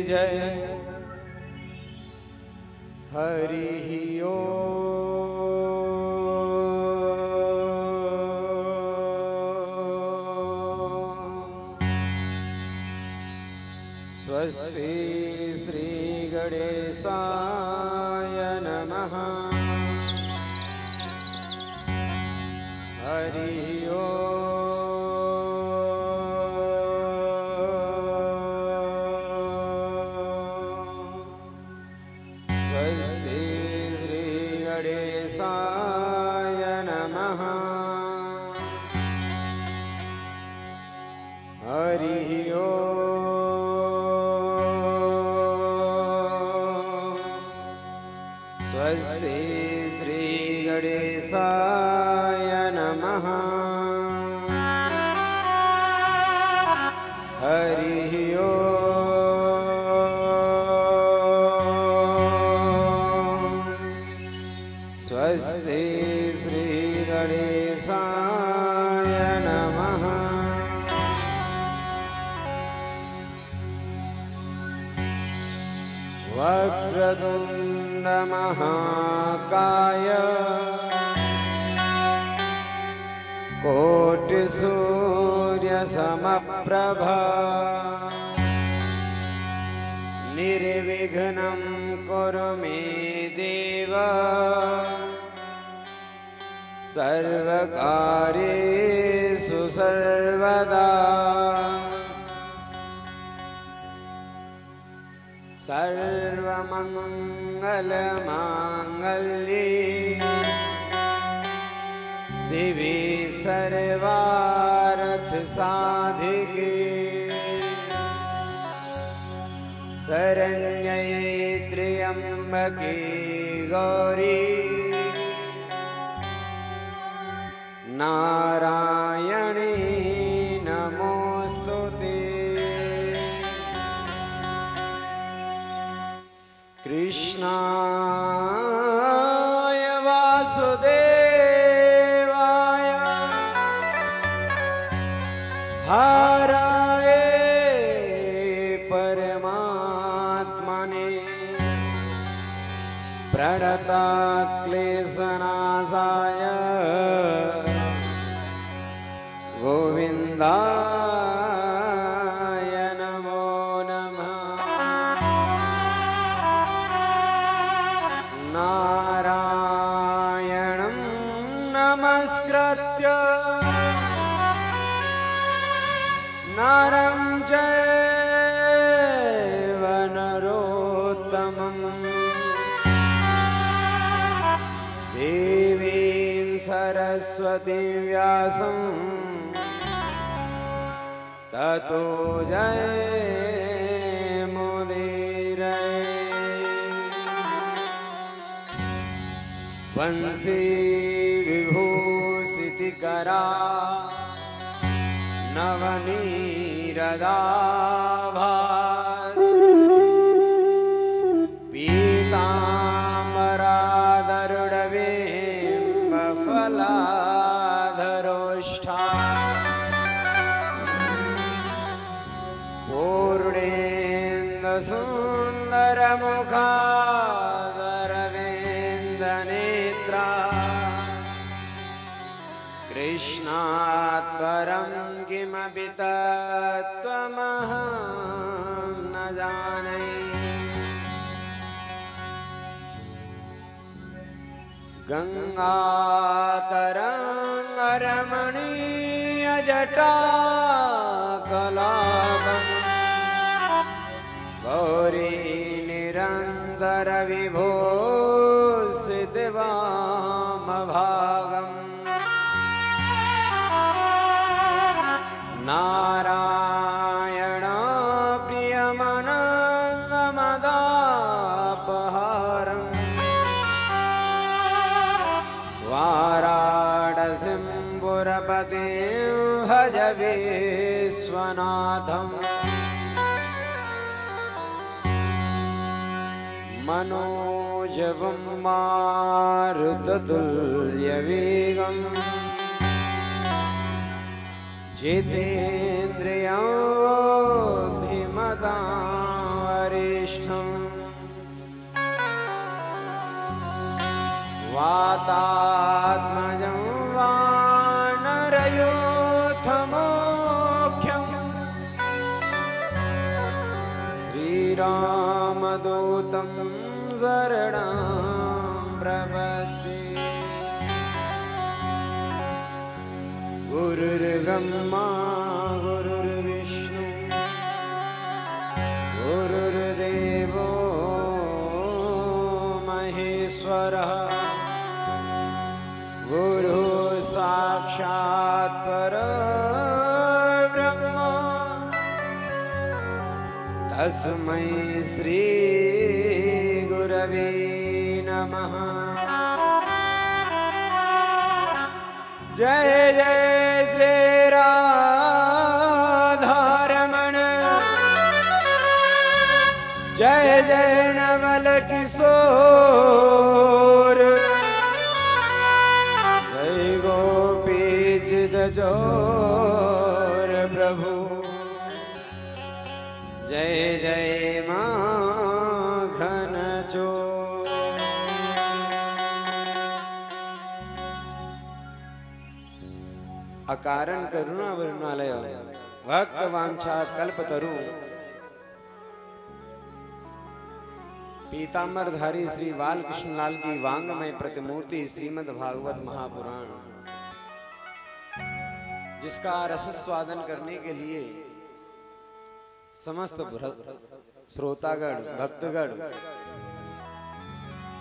जय। हरि स्वस्ति श्री गणेशाय नमः। हरि स्वस्ति श्री गणेशाय नमः। हरि स्वस्ति श्री गणेशाय नमः। हरि स्वस्ति श्री गणेशाय नमः। वक्रतुंड महाकाय कोटिसूर्यसमप्रभा निर्विघ्नं कुरु मे देव सर्वकार्येषु सर्वदा। सर्वमंगलमांगल्ये शिवे सर्वार्थ साधिके शरण्ये त्र्यंबके गौरी नारायणी नमोस्तुते। कृष्णाय वासुदेवाय हराय परमात्मने प्रणतक्लेशनाशाय गोविन्दाय नमो नमः। नारायणं नमस्कृत्य नरं चैव नरोत्तमं देवीं सरस्वतीं व्यासं ततो जयमुदीरये। वंशी विभूषितकरा नवनीरदाभा पीताम्बरादरुडबिम्बफलाधरोष्ठा पूर्णेन्दुसुन्दरमुखादरविन्दनेत्रा कृष्णात् परं किमपि तत्त्वमहं न जाने। गंगातरङ्गरमणीयजटाकलापम् गौरी निरन्तरविभूषितवामभागम् नारायण प्रियमनङ्गमदापहारम् वाराणसीं पुरपतिं भज विश्वनाथम्। मनोजवं मारुततुल्यवेगम् जितेन्द्रियं बुद्धिमतां वरिष्ठं वातात्मजं वानरयूथमुख्यं श्रीरामदूतं शरणं प्रपद्ये। गुरुर्ब्रह्मा गुरुर्विष्णु गुरुर्देवो महेश्वरः गुरु साक्षात् परब्रह्म तस्मै श्री गुरवे नमः। जय जय श्री राधारमण जय जय नवल किशोर जय गोपीचित जोर प्रभु जय जय माखन चोर। अकारण करुणा वरुणालय भक्त वांछा कल्पतरु पीतांबरधारी श्री बालकृष्ण लाल की वांगमय प्रतिमूर्ति श्रीमद् भागवत महापुराण, जिसका रसस्वादन करने के लिए समस्त श्रोतागण भक्तगण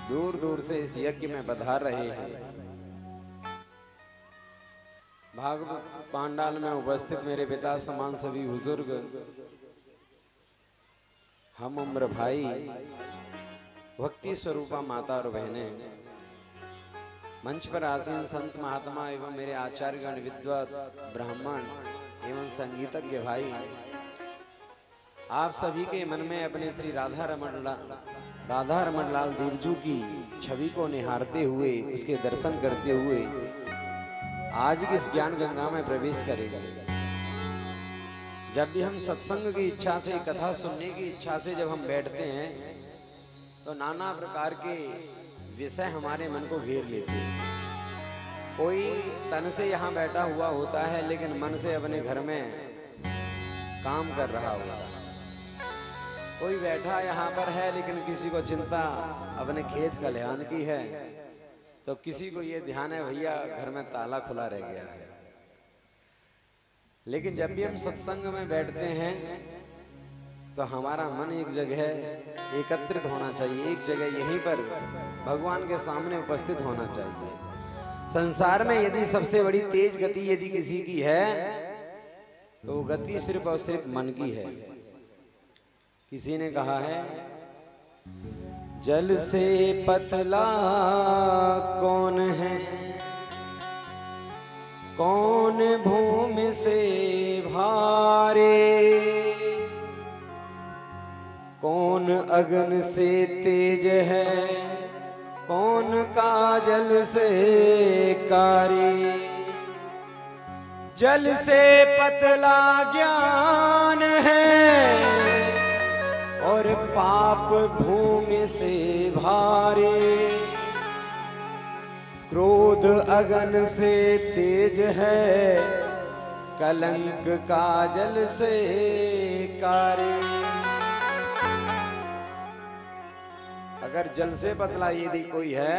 दूर दूर से इस यज्ञ में पधार रहे हैं। भागवत पांडाल में उपस्थित मेरे पिता समान सभी बुजुर्ग, हम उम्र भाई, भक्ति स्वरूपा माता और बहनें, मंच पर आसीन संत महात्मा एवं मेरे आचार्यगण, विद्वत ब्राह्मण एवं संगीतज्ञ भाई, आप सभी के मन में अपने श्री राधा रमण लाल देवजू की छवि को निहारते हुए, उसके दर्शन करते हुए आज की इस ज्ञान गंगा में प्रवेश करेगा। जब भी हम सत्संग की इच्छा से, कथा सुनने की इच्छा से जब हम बैठते हैं तो नाना प्रकार के विषय हमारे मन को घेर लेते हैं। कोई तन से यहाँ बैठा हुआ होता है लेकिन मन से अपने घर में काम कर रहा होता है। कोई बैठा यहाँ पर है लेकिन किसी को चिंता अपने खेत खलिहान की है, तो किसी को ये ध्यान है भैया घर में ताला खुला रह गया है। लेकिन जब भी हम सत्संग में बैठते हैं तो हमारा मन एक जगह एकत्रित होना चाहिए, एक जगह यहीं पर भगवान के सामने उपस्थित होना चाहिए। संसार में यदि सबसे बड़ी तेज गति यदि किसी की है तो गति सिर्फ और सिर्फ मन की है। किसी ने कहा है, जल से पतला कौन है, कौन भूमि से भारे, कौन अग्नि से तेज है, कौन काजल से कारी। जल से पतला ज्ञान है और पाप भूमि से भारी, क्रोध अगन से तेज है, कलंक काजल से कारी। अगर जल से पतला यदि कोई है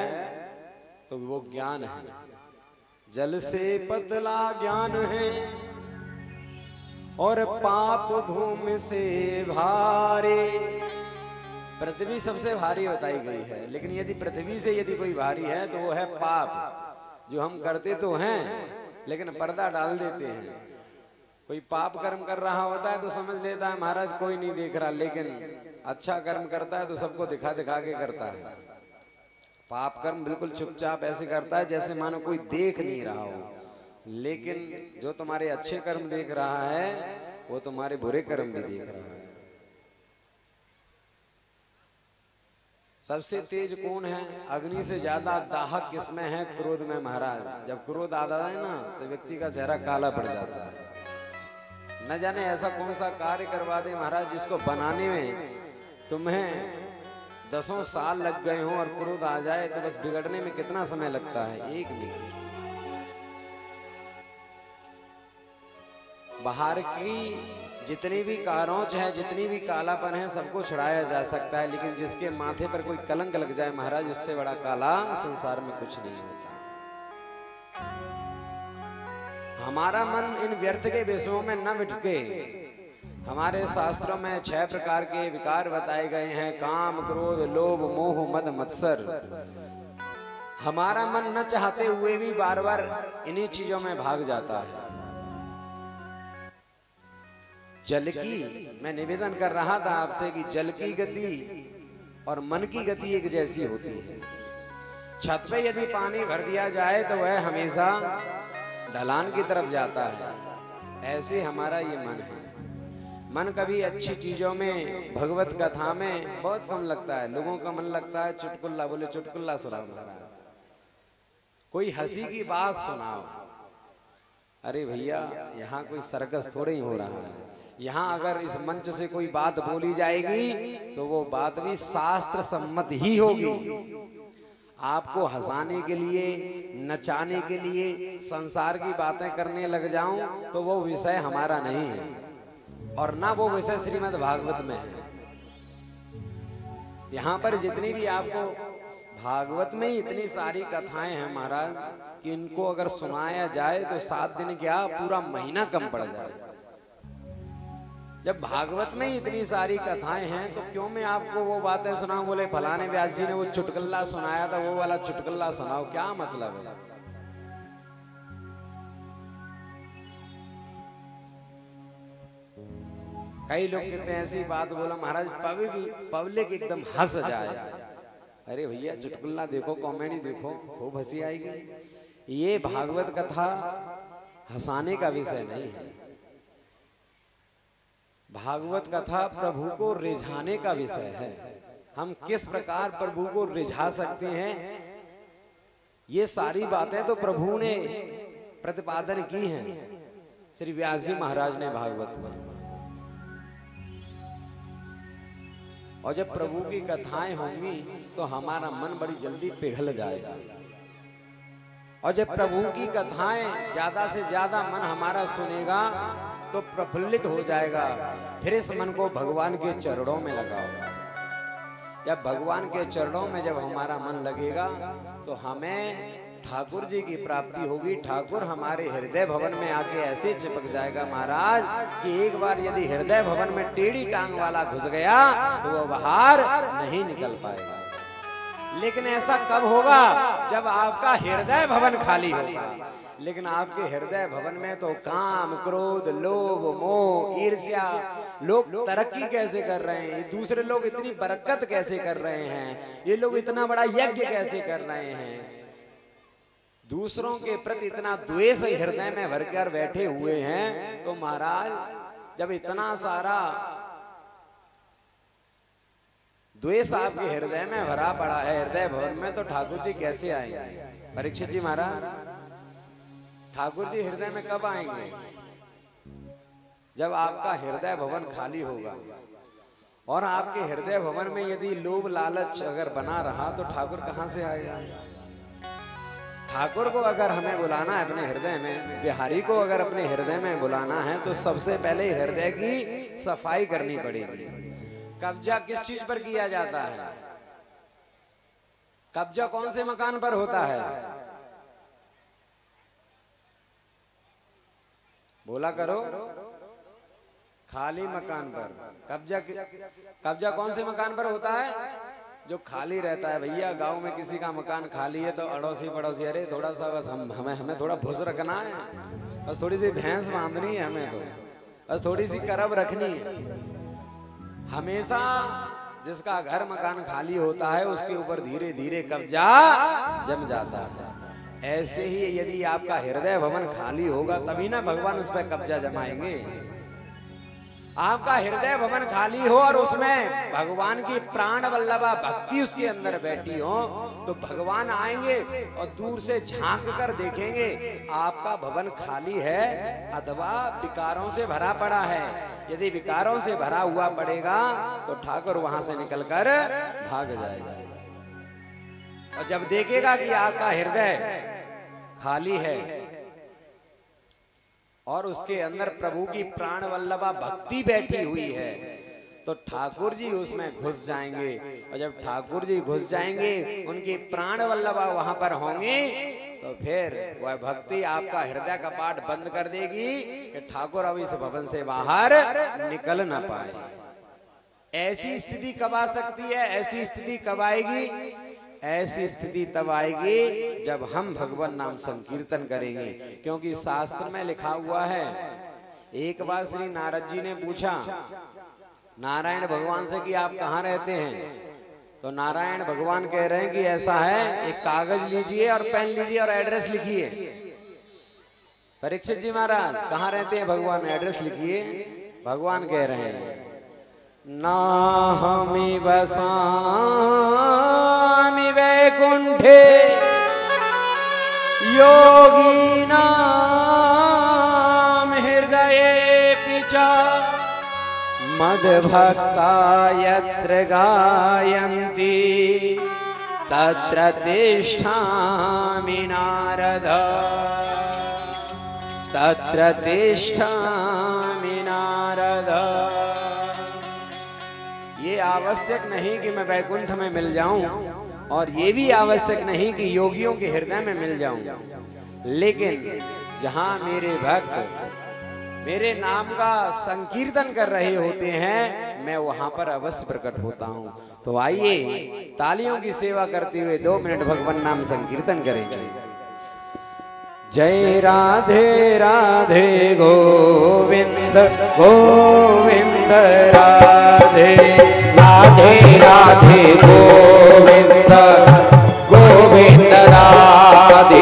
तो वो ज्ञान है। जल से पतला ज्ञान है और पाप भूमि से भारी। पृथ्वी सबसे भारी बताई गई है, लेकिन यदि पृथ्वी से यदि कोई भारी है तो वो है पाप, जो हम करते तो हैं लेकिन पर्दा डाल देते हैं। कोई पाप कर्म कर रहा होता है तो समझ लेता है महाराज कोई नहीं देख रहा, लेकिन अच्छा कर्म करता है तो सबको दिखा दिखा के करता है। पाप कर्म बिल्कुल चुपचाप ऐसे करता है जैसे मानो कोई देख नहीं रहा हो, लेकिन जो तुम्हारे अच्छे कर्म देख रहा है वो तुम्हारे बुरे कर्म भी देख रहा है। सबसे तेज कौन है? अग्नि से ज्यादा दाहक किसमें है? क्रोध में महाराज। जब क्रोध आता है ना तो व्यक्ति का चेहरा काला पड़ जाता है। न जाने ऐसा कौन सा कार्य करवा दे महाराज जिसको बनाने में तुम्हें 10 साल लग गए हों और क्रोध आ जाए तो बस बिगड़ने में कितना समय लगता है? एक मिनट। बाहर की जितनी भी कारौंच है, जितनी भी कालापन है, सबको छुड़ाया जा सकता है, लेकिन जिसके माथे पर कोई कलंक लग जाए महाराज, उससे बड़ा काला संसार में कुछ नहीं होता। हमारा मन इन व्यर्थ के विषयों में न भटके। हमारे शास्त्रों में 6 प्रकार के विकार बताए गए हैं, काम, क्रोध, लोभ, मोह, मद, मत्सर। हमारा मन न चाहते हुए भी बार बार इन्हीं चीजों में भाग जाता है। जल की मैं निवेदन कर रहा था आपसे कि जल की गति और मन की गति एक जैसी होती है। छत पे यदि पानी भर दिया जाए तो वह हमेशा ढलान की तरफ जाता है, ऐसे हमारा ये मन है। मन कभी अच्छी चीजों में, भगवत कथा में बहुत कम लगता है। लोगों का मन लगता है चुटकुल्ला, बोले चुटकुल्ला सुनाओ, कोई हंसी की बात सुनाओ। अरे भैया, यहाँ कोई सर्कस थोड़े ही हो रहा है। यहाँ अगर इस मंच से कोई बात बोली जाएगी तो वो बात भी शास्त्र सम्मत ही होगी। आपको हंसाने के लिए, नचाने के लिए संसार की बातें करने लग जाऊं तो वो विषय हमारा नहीं है, और ना वो विषय श्रीमद् भागवत में है। यहाँ पर जितनी भी आपको भागवत में ही इतनी सारी कथाएं हैं महाराज कि इनको अगर सुनाया जाए तो 7 दिन क्या पूरा महीना कम पड़ जाए। जब भागवत में ही इतनी सारी कथाएं हैं तो क्यों मैं आपको वो बातें सुनाऊं? बोले फलाने व्यास जी ने वो चुटकुल्ला सुनाया था, वो वाला चुटकुल्ला सुनाओ, क्या मतलब है? कई लोग कहते हैं ऐसी बात बोला महाराज पब्लिक एकदम हंस जाए। अरे भैया, चुटकुल्ला देखो, कॉमेडी देखो, खूब हंसी आएगी। ये भागवत कथा हंसाने का विषय नहीं है। भागवत कथा प्रभु को रिझाने का विषय है। हम किस प्रकार प्रभु को रिझा सकते हैं, ये सारी बातें तो प्रभु ने प्रतिपादन की हैं श्री व्यास जी महाराज ने भागवत में। और जब प्रभु की कथाएं होंगी तो हमारा मन बड़ी जल्दी पिघल जाएगा। और जब प्रभु की कथाएं ज्यादा से ज्यादा मन हमारा सुनेगा तो प्रफुल्लित हो जाएगा। फिर इस मन को भगवान के चरणों में लगाओ। जब भगवान के चरणों में जब हमारा मन लगेगा तो हमें ठाकुर जी की प्राप्ति होगी। ठाकुर हमारे हृदय भवन में आके ऐसे चिपक जाएगा महाराज कि एक बार यदि हृदय भवन में टेढ़ी टांग वाला घुस गया तो वो बाहर नहीं निकल पाएगा। लेकिन ऐसा कब होगा? जब आपका हृदय भवन खाली होगा। लेकिन आपके हृदय भवन में तो काम, क्रोध, लोभ, मोह, ईर्ष्या, लोग तरक्की कैसे कर रहे हैं, दूसरे लोग इतनी बरकत कैसे कर रहे हैं, ये लोग इतना बड़ा यज्ञ कैसे कर रहे हैं, दूसरों के प्रति इतना द्वेष हृदय में भरकर बैठे हुए हैं। तो महाराज जब इतना सारा द्वेष आपके हृदय में भरा पड़ा है हृदय भवन में, तो ठाकुर जी कैसे आएंगे? परीक्षित जी महाराज, ठाकुर जी हृदय में कब आएंगे? जब आपका हृदय भवन खाली होगा। और आपके हृदय भवन में यदि लोभ लालच अगर बना रहा तो ठाकुर कहां से आएगा? ठाकुर को अगर हमें बुलाना है अपने हृदय में, बिहारी को अगर अपने हृदय में बुलाना है तो सबसे पहले हृदय की सफाई करनी पड़ेगी। कब्जा किस चीज पर किया जाता है? कब्जा कौन से मकान पर होता है? बोला करो। खाली मकान पर। कब्जा कौन से मकान पर होता है? जो खाली रहता है। भैया गांव में किसी का मकान खाली है तो अड़ोसी पड़ोसी, अरे थोड़ा सा बस हमें थोड़ा भूस रखना है, बस थोड़ी सी भैंस बांधनी है हमें, तो बस थोड़ी सी करब रखनी है। हमेशा जिसका घर मकान खाली होता है उसके ऊपर धीरे धीरे कब्जा जम जाता है। ऐसे ही यदि आपका हृदय भवन खाली होगा तभी ना भगवान उस पर कब्जा जमाएंगे। आपका हृदय भवन खाली हो और उसमें भगवान की प्राण वल्लभा भक्ति उसके अंदर बैठी हो, तो भगवान आएंगे और दूर से झांक कर देखेंगे आपका भवन खाली है अथवा विकारों से भरा पड़ा है। यदि विकारों से भरा हुआ पड़ेगा तो ठाकुर वहां से निकलकर भाग जाएगा। और जब देखेगा कि आपका हृदय खाली है और उसके अंदर प्रभु की प्राण वल्लभा भक्ति बैठी हुई है, तो ठाकुर जी उसमें घुस जाएंगे। और जब ठाकुर जी घुस जाएंगे, उनकी प्राण वल्लभा वहां पर होंगे, तो फिर वह भक्ति आपका हृदय कपाट बंद कर देगी कि ठाकुर अब इस भवन से बाहर निकल ना पाए। ऐसी स्थिति कब आ सकती है? ऐसी स्थिति कब आएगी? ऐसी स्थिति तब आएगी जब हम भगवान नाम संकीर्तन करेंगे। क्योंकि शास्त्र में लिखा हुआ है, एक बार श्री नारद जी ने पूछा नारायण भगवान से कि आप कहाँ रहते हैं? तो नारायण भगवान कह रहे हैं कि ऐसा है, एक कागज लीजिए और पेन लीजिए और एड्रेस लिखिए। परीक्षित जी महाराज कहाँ रहते हैं भगवान? एड्रेस लिखिए। भगवान कह रहे हैं नाहमि वसामि वैकुंठे योगिनां हृदयेऽपि च मद्भक्ता यत्र गायन्ति तत्र तिष्ठामि नारद, तत्र तिष्ठामि नारद। ये आवश्यक नहीं कि मैं वैकुंठ में मिल जाऊं और ये भी आवश्यक नहीं कि योगियों के हृदय में मिल जाऊं, लेकिन जहां मेरे भक्त मेरे नाम का संकीर्तन कर रहे होते हैं, मैं वहां पर अवश्य प्रकट होता हूं। तो आइए तालियों की सेवा करते हुए 2 मिनट भगवान नाम संकीर्तन करेंगे। जय राधे राधे गोविंद गोविंद राधे राधे राधे गोविंद गोविंद राधे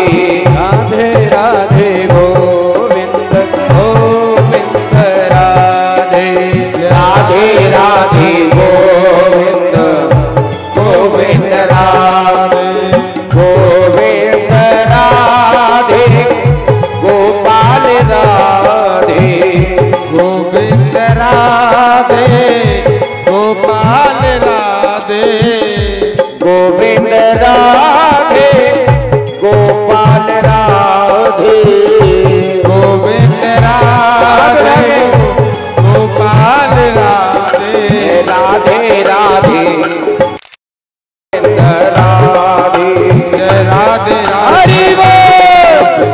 राधे राधे गोविंद गोविंद राधे राधे राधे गोविंद गोविंद राधे गोविंद राधे गोपाल राधे गोविंद राधे गोपाल राधे गोविंद राधे गोपाल राधे गोविंद राधे गोपाल राधे राधे राधे राधे राधे राधे गोविंद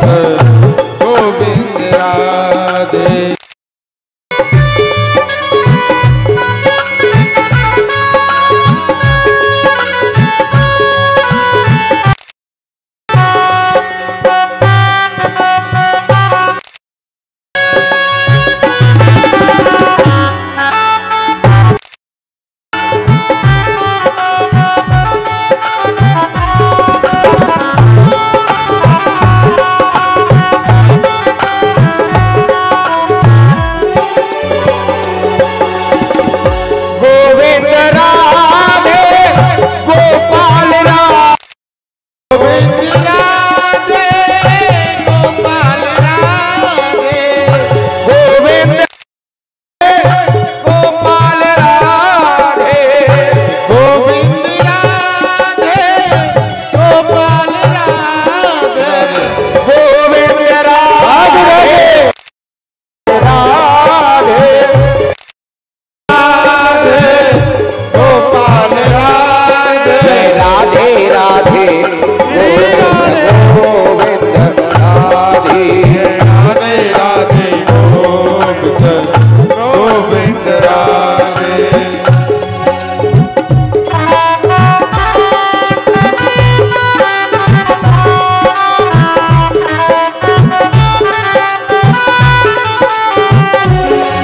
राधे।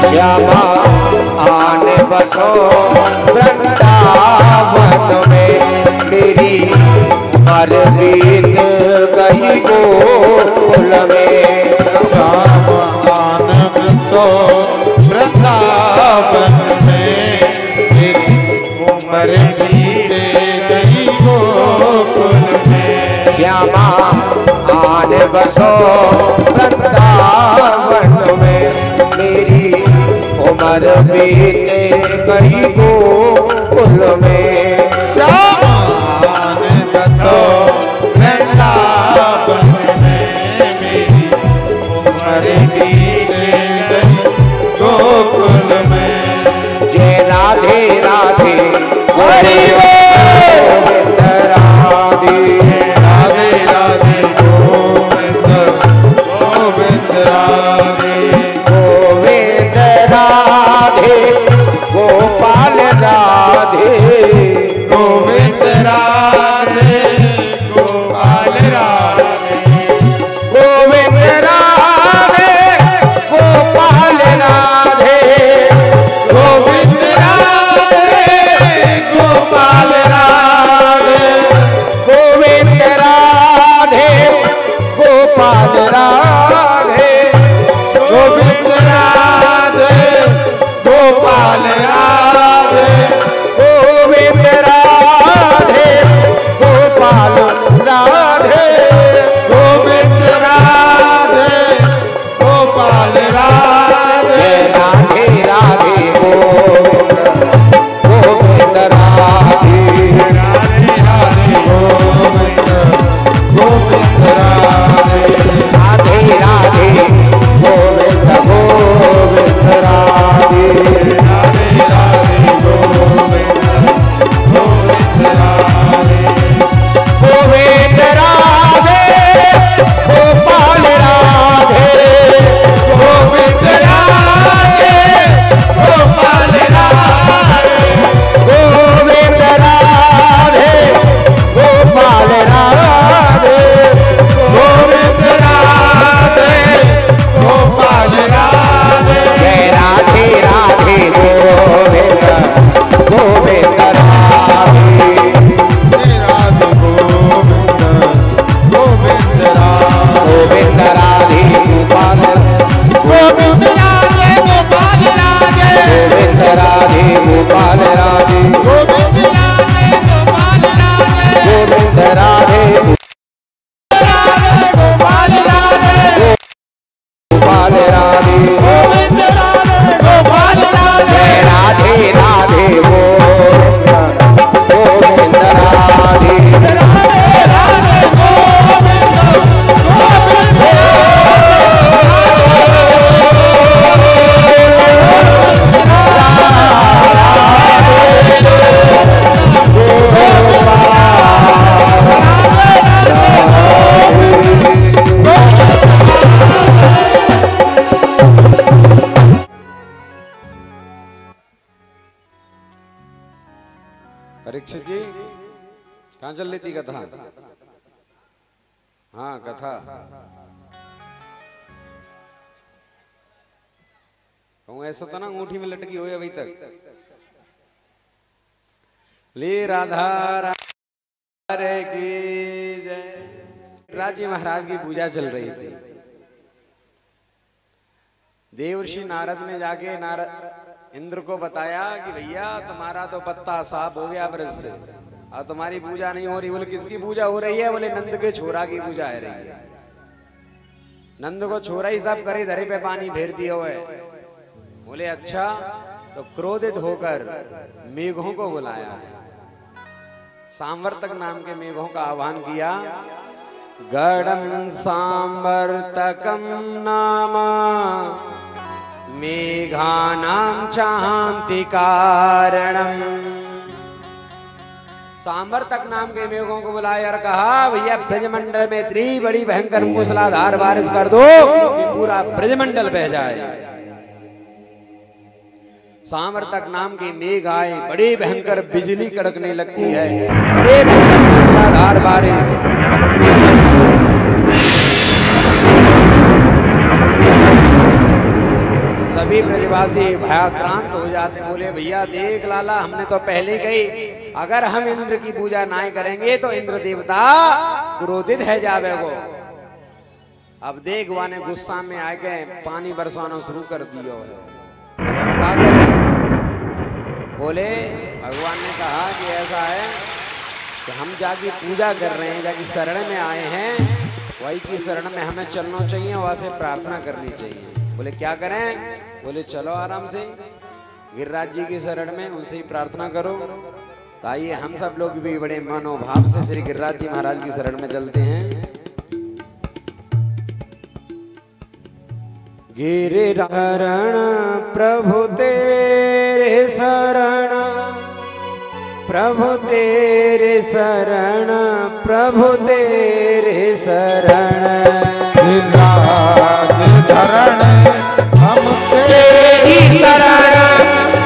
श्यामा आन बसो वृंदावन में, मेरी हर बीत गई गोकुल में। श्यामा आन बसो वृंदावन उमर बीते गई गोकुल में। श्यामा आन बसो वृंदावन में, मेरी उमर बीते गई गोकुल में। श्यामा आन बसो वृंदावन में, मेरी उमर बीते गई गोकुल में। जय राधे राधे हरि गोविंद राधे, राधे राधे गोविंद गोविंद राधे, गोविंद राधे गोपाल राधे, गोविंद राधे गोपाल राधे, गोविंद राधे गोपाल राधे, गोविंद राधे गोपाल राधे, गोविंद राधे गोपाल राधे, गोविंद राधे गोपाल राधे, गोविंद राधे गोपाल राधे, गोविंद राधे गोपाल राधे, राधे राधे गोविंद गोविंद राधे, राधे राधे गोविंद गोविंद राधे, राधे राधे गोविंद गोविंद राधे, राधे राधे गोविंद गोविंद राधे, गोविंद राधे गोपाल राधे, गोविंद राधे गोपाल राधे, गोविंद राधे गोपाल राधे, गोविंद राधे गोपाल राधे, जय राधे राधे गोविंद गोविंद राधे, जय राधे गोविंद गोविंद राधे, गोविंद राधे गोपाल, गोविंद राधे गोपाल राधे, गोविंद राधे गोपाल राधे, गोविंद राधे गोपाल राधे, गोविंद राधे गोपाल राधे, गोपाल राधे, गोविंद राधे गोपाल राधे, राधे राधे गोविंद गोविंद राधे, राधे राधे गोविंद गोविंद परीक्षित जी कहाँ चल रही थी कथा? हाँ कथा कहूँ ऐसा तो ना अंगूठी में लटकी हो अभी तक। ले राधा राधे की जय। राजी महाराज की पूजा चल रही थी। देवर्षि नारद ने जाके इंद्र को बताया कि भैया तुम्हारा तो पत्ता साफ हो गया ब्रज से, और तुम्हारी पूजा नहीं हो रही। बोले किसकी पूजा हो रही है? बोले नंद के छोरा की पूजा है रही है। नंद को छोरा ही सब करे, धरे पे पानी फेर दिया हुआ है। बोले अच्छा, तो क्रोधित होकर मेघों को बुलाया है। सांवर्तक नाम के मेघों का आह्वान किया। गड़म सांवर्तकम नामा मेघानां शांति कारणम। सांवर्तक नाम के मेघों को बुलाया और कहा भैया ब्रजमंडल में इतनी बड़ी भयंकर मूसलाधार बारिश कर दो कि पूरा ब्रजमंडल बह जाए। सांवर्तक नाम की मेघ आए, बड़ी भयंकर बिजली कड़कने लगती है, बड़े भयंकर मूसलाधार बारिश। सभी ब्रजवासी भयाक्रांत हो जाते। बोले भैया देख लाला, हमने तो पहले कही अगर हम इंद्र की पूजा ना करेंगे तो इंद्र देवता क्रोधित है जावे वो। अब देख वाने गुस्सा में आके पानी बरसाना शुरू कर दिया है। क्या करें? बोले भगवान ने कहा कि ऐसा है कि हम जाके पूजा कर रहे हैं, जाके शरण में आए हैं, वही की शरण में हमें चलना चाहिए, वहां से प्रार्थना करनी चाहिए। बोले क्या करें? बोले चलो आराम से गिरिराज जी की शरण में, उनसे ही प्रार्थना करो। तो आइए हम सब लोग भी बड़े मनोभाव से श्री गिरिराज जी महाराज की शरण में चलते हैं। गिरिरारण प्रभु तेरे शरण, प्रभु तेरे शरण, प्रभु तेरे शरण। गिरिराज धरण हम तेरी शरण,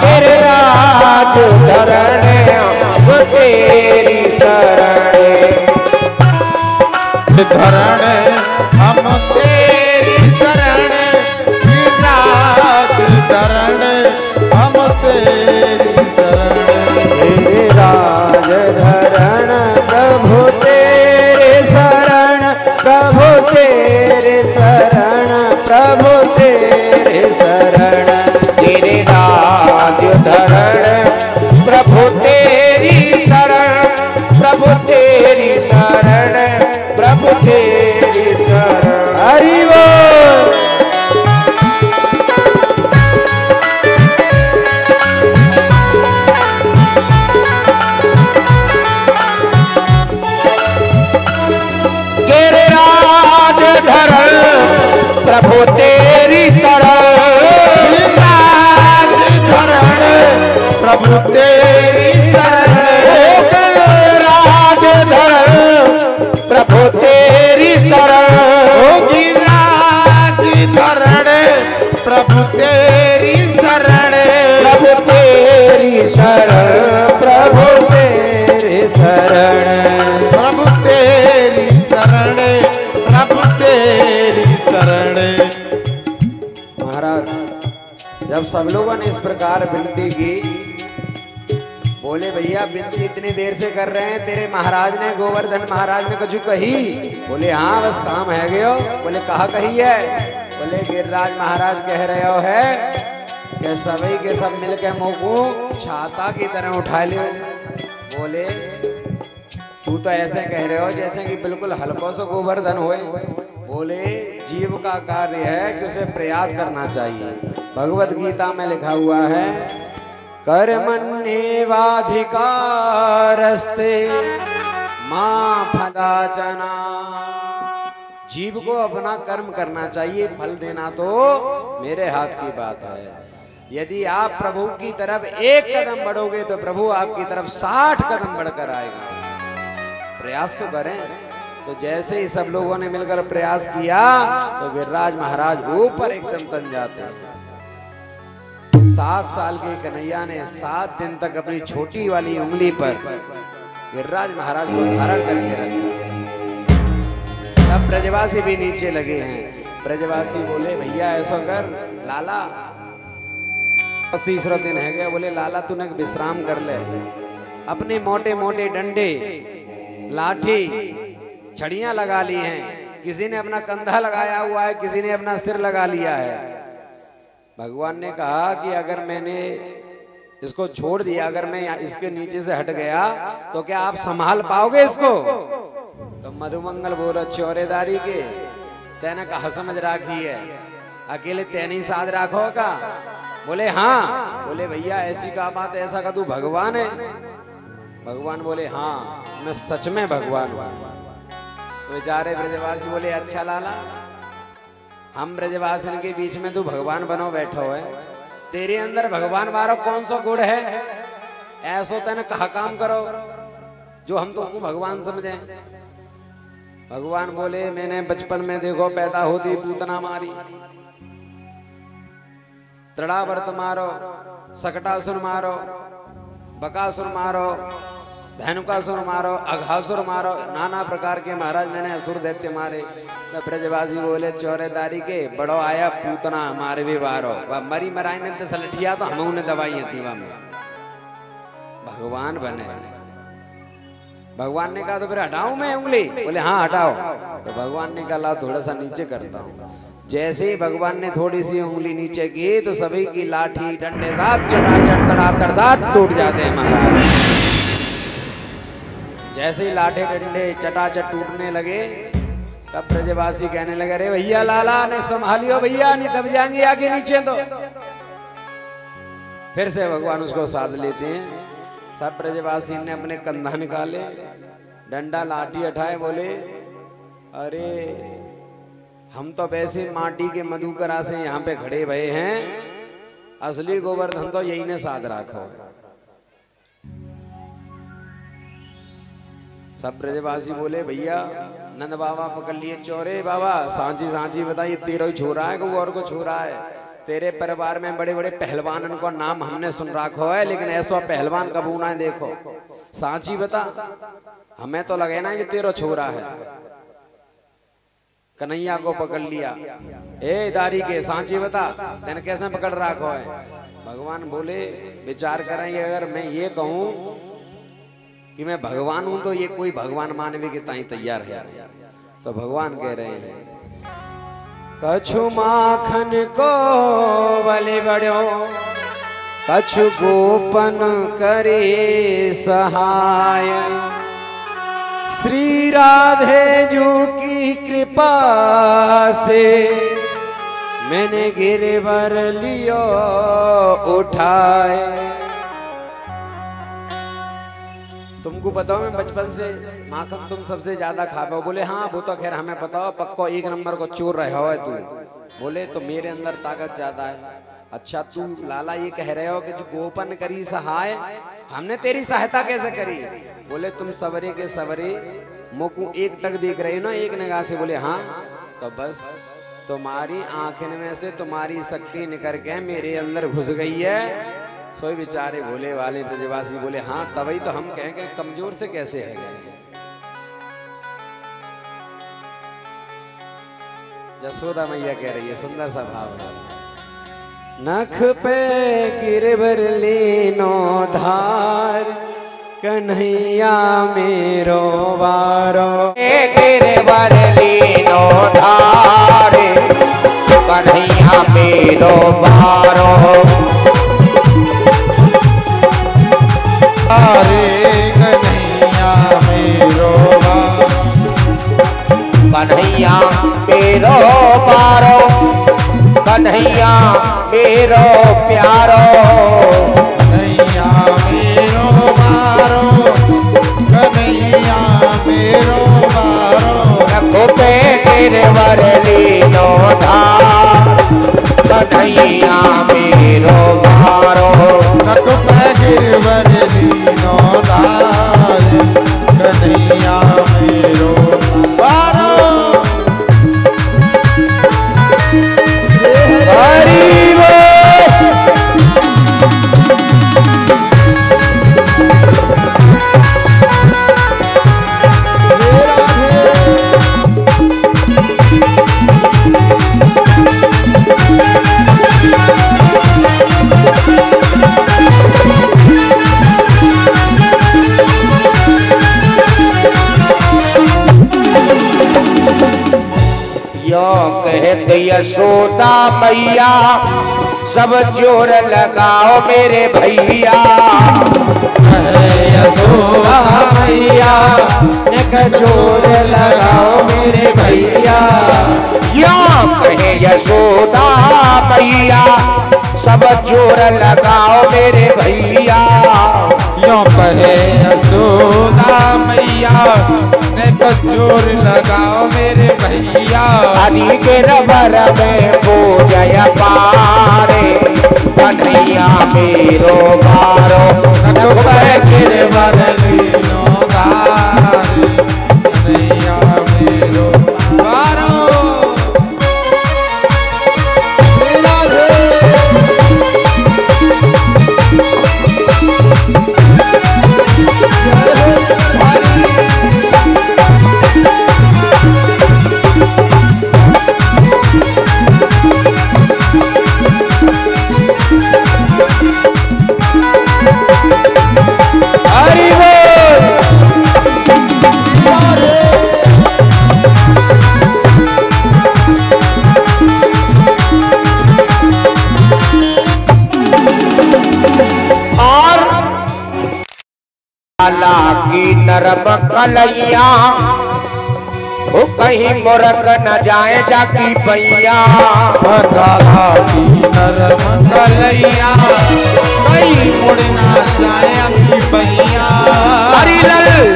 गिरिराज धरण हम तेरी शरण, धरण हम तेरी शरण, गिरिराज धरण हम तेरी शरण। गिरिराज धरण प्रभु तेरे शरण, प्रभु तेरे शरण, प्रभु तेरे शरण। गिरिराज धरण प्रभु तेरी शरण, प्रभु तेरी शरण, प्रभु तेरी शरण। हरि बोल। गिरिराज धरण प्रभु तेरी शरण, गिरिराज धरण प्रभु तेरी शरण, गिरिराज धरण प्रभु तेरी शरण, गिरिराज धरण प्रभु तेरी शरण, प्रभु तेरी शरण, प्रभु तेरे शरण, प्रभु तेरी शरण, प्रभु तेरी शरण। महाराज जब सब लोगों ने इस प्रकार विनती की, बोले भैया विनती इतनी देर से कर रहे हैं, तेरे महाराज ने गोवर्धन महाराज ने कुछ कही? बोले हाँ बस काम है गयो। बोले कहा कही है? बोले गिरिराज महाराज कह रहे हो है कि सभी के सब मिलके मुंह को छाता की तरह उठा लियो। बोले तू तो ऐसे कह रहे हो जैसे कि बिल्कुल हल्को से गोवर्धन होए। बोले जीव का कार्य है कि उसे प्रयास करना चाहिए। भगवत गीता में लिखा हुआ है कर्मण्येवाधिकारस्ते मां फलाचना। जीव को अपना कर्म करना चाहिए, फल देना तो मेरे हाथ की बात है। यदि आप प्रभु की तरफ एक कदम बढ़ोगे तो प्रभु आपकी तरफ 60 कदम बढ़कर आएगा। प्रयास तो करें। तो जैसे ही सब लोगों ने मिलकर प्रयास किया तो गिरिराज महाराज ऊपर एकदम तन जाते हैं। 7 साल के कन्हैया ने 7 दिन तक अपनी छोटी वाली उंगली पर गिरिराज महाराज को धारण करके रखा। सब ब्रजवासी भी नीचे लगे हैं। ब्रजवासी बोले भैया ऐसा कर लाला, तीसरा दिन है गया। बोले लाला तूने विश्राम कर ले। अपने मोटे मोटे डंडे, लाठी, छड़ियां लगा ली हैं। किसी ने अपना कंधा लगाया हुआ है, किसी ने अपना सिर लगा लिया है। भगवान ने कहा कि अगर मैंने इसको छोड़ दिया, अगर मैं इसके नीचे से हट गया तो क्या आप संभाल पाओगे इसको? तो मधुमंगल बोला चौरेदारी के तेने कहा समझ राखी है, अकेले तेने ही साथ राखो का? बोले हाँ। बोले भैया ऐसी का बात, ऐसा का तू भगवान है? भगवान बोले हाँ मैं सच में भगवान हूं। तो बेचारे ब्रजवासी बोले अच्छा लाला, हम ब्रजवासिन के बीच में तू भगवान बनो बैठो है, तेरे अंदर भगवान वाला कौन सा गुण है? ऐसो तेने कहा काम करो जो हम तुमको भगवान समझे। भगवान बोले मैंने बचपन में देखो पैदा होती पूतना मारी, तृणावर्त मारो, सकटासुर मारो, बकासुर मारो, धनुकासुर मारो, अघासुर मारो, नाना प्रकार के महाराज मैंने असुर दैत्य मारे। तो ब्रजवासी बोले चौरेदारी के बड़ो आया पूतना मारे भी वारो, वह मरी मराई में तो सलठिया तो हम ने दवाई थी में भगवान बने। भगवान ने कहा तो फिर हटाऊं मैं उंगली? बोले हाँ हटाओ। तो भगवान ने कहा थोड़ा सा नीचे करता हूँ। जैसे ही भगवान ने थोड़ी सी उंगली नीचे की तो सभी की लाठी डंडे साथ चटाचट तड़ातड़ साथ टूट जाते हैं महाराज। जैसे ही लाठी डंडे चटाचट टूटने लगे तब ब्रजवासी कहने लगे, अरे भैया लाला ने संभालियो भैया, नहीं दब जाएंगे आगे नीचे तो। फिर से भगवान उसको साध लेते हैं। सब ब्रजवासी ने अपने कंधा निकाले, डंडा लाठी उठाए, बोले अरे हम तो वैसे माटी के मधुकरा से यहाँ पे खड़े भये हैं, असली गोवर्धन तो यही ने साध रखो। सब ब्रजवासी बोले भैया नंद बाबा पकड़ लिए चोरे बाबा, सांची सांची बताइए तेरा ही छोरा है को और को छोरा है? तेरे परिवार में बड़े बड़े पहलवान को नाम हमने सुन रखो है, लेकिन ऐसा पहलवान कबू ना देखो। सांची बता, हमें तो लगे ना कि तेरा छोरा है। कन्हैया को पकड़ लिया, ए दारी के सांची बता तेने कैसे पकड़ रखो है? भगवान बोले विचार करेंगे, अगर मैं ये कहूं कि मैं भगवान हूं तो ये कोई भगवान मानवे के ताई तैयार है। तो भगवान कह रहे हैं, कछु माखन को बलि बड़ो, कछु गोपन करे सहाय। श्री राधे जू की कृपा से मैंने गिरवर लियो उठाए। तुमको बताओ मैं बचपन से माखन तुम सबसे ज्यादा खा पाओ? बोले हाँ वो तो खैर हमें पता हो, पक्को एक नंबर को चोर रहे हो तू। बोले तो मेरे अंदर ताकत ज्यादा है। अच्छा तू लाला ये कह रहे हो कि जो गोपन करी सहाय, हमने तेरी सहायता कैसे करी? बोले तुम सवरे के सवरे मोकू एक टक देख रहे हो ना एक निगाह से? बोले हाँ। तो बस तुम्हारी आंखन में से तुम्हारी शक्ति निकल के मेरे अंदर घुस गई है। सोई बेचारे भोले वाले ब्रजवासी बोले हाँ, तभी तो हम कहें कि कमजोर से कैसे है गए। जसोदा मैया कह रही है, सुंदर सा भाव है। नख पे गिरवर लीनो धार, कन्हैया मेरो वारो। गिरवर लीनो धार, कन्हैया मेरो वारो। अरे कन्हैया मेरो वारो, कन्हैया मेरो वारो, कन्हैया मेरो प्यारो। कन्हैया मेरो वारो, कन्हैया मेरो वारो। नखो पे गिरवर लीनो धार, कन्हैया मेरो वारो। नखो पे गिरवर लीनो धार, कन्हैया मेरो वारो। कहत यशोदा मैया सब जोर लगाओ मेरे भैया। यशोदा मैया एक जोर लगाओ मेरे भैया। या कहे यशोदा मैया सब जोर लगाओ मेरे भैया। यो कहे यशोदा मैया जोर लगाओ मेरे भैया। आदि के रबर में पूजय पारे, कन्हैया मेरो वारो। गिरवर लीनो धार, कन्हैया मेरो वारो। लागी नरम कलैया वो कहीं मुरक न जाए जाकी पैया। लागी नरम कलैया कहीं मुड़ ना जाए की पैया। हरी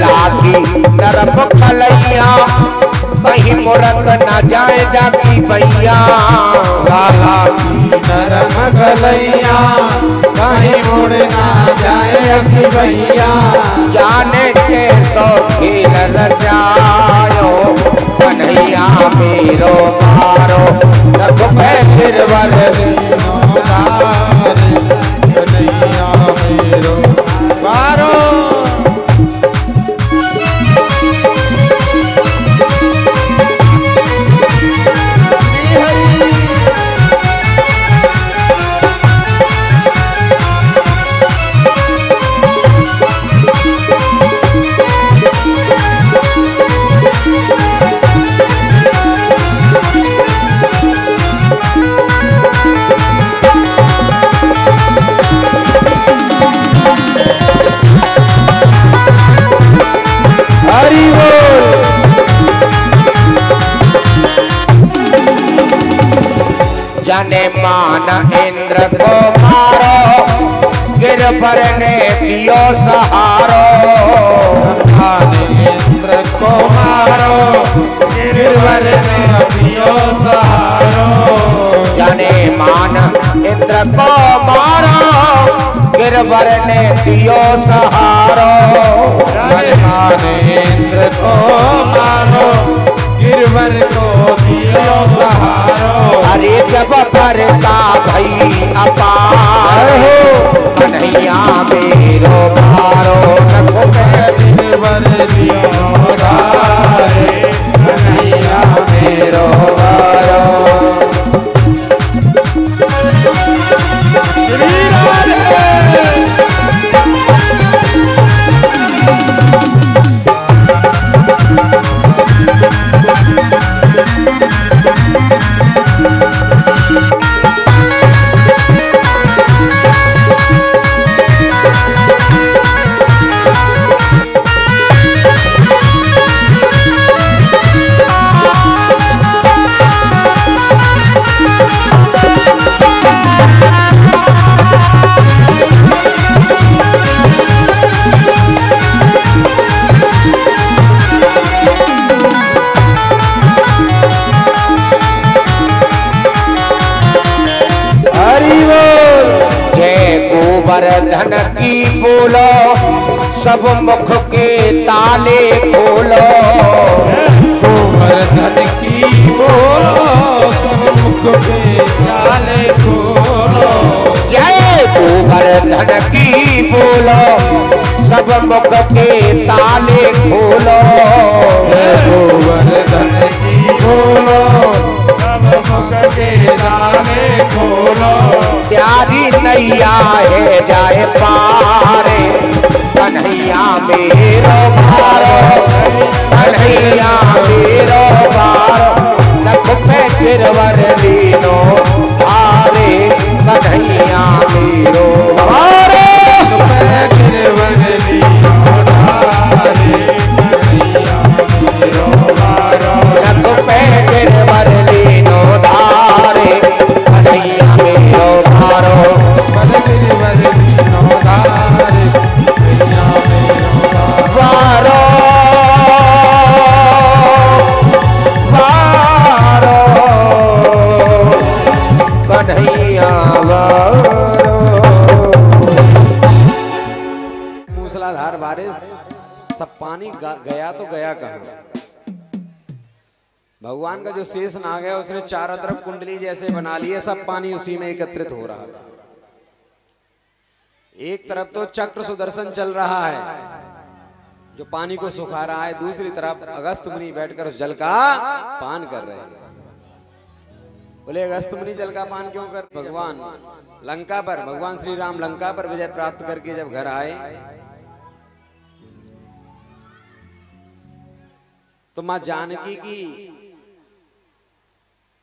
लागी नरम कलैया कहीं मुरक न जाए जाकी पैया। लागी नरम कलैया कहीं मुड़ ना जाए की पैया। जाने के सौ खेल रचायो कन्हैया मेरो मारो रख पे गिरवर कन्हैया मेरो मारो। जाने मान इंद्र को मारो गिरवर ने दियो सहारो। जाने इंद्र को मारो गिरवर ने दियो सहारो। जाने मान इंद्र को मारो गिरवर ने दियो सहारो। जाने इंद्र को मारो गिरवर को दियो सहारो। अरे जब बरसा भई अपार कन्हैया मेरो मारो रखो गिरवर दियो धारे कन्हैया मेरो मारो। गोवर्धन की बोलो सब मुख के ताले खोलो। गोवर्धन की बोलो सब मुख के ताले खोलो। जय गोवर्धन की बोलो सब मुख के ताले खोलो। जय गोवर्धन की बोलो सब मुख के ताले खोलो। प्यारी नैया है जाए पारे कन्हैया मेरो मारो कन्हैया मेरो मारो नख पे गिरवर लीनो धारे कन्हैया मेरो मारो। गिरवर लीनो धारे कन्हैया मेरो मारो। नख पे गिरवर लीनो धारे कन्हैया मेरो मारो। गिरवर लीनो धारे कन्हैया मेरो मारो मारो कन्हैया मारो। मूसलाधार बारिश सब पानी गया तो गया कहाँ। भगवान का जो शेष नाग है उसने चारों तरफ कुंडली जैसे बना ली है, सब पानी उसी में एकत्रित हो रहा है। एक तरफ तो चक्र सुदर्शन चल रहा है जो पानी को सुखा रहा है, दूसरी तरफ अगस्त मुनि बैठकर उस जल का पान कर रहे हैं। बोले अगस्त मुनि जल का पान क्यों कर? भगवान लंका पर, भगवान श्री राम लंका पर विजय प्राप्त करके जब घर आए तो मां जानकी की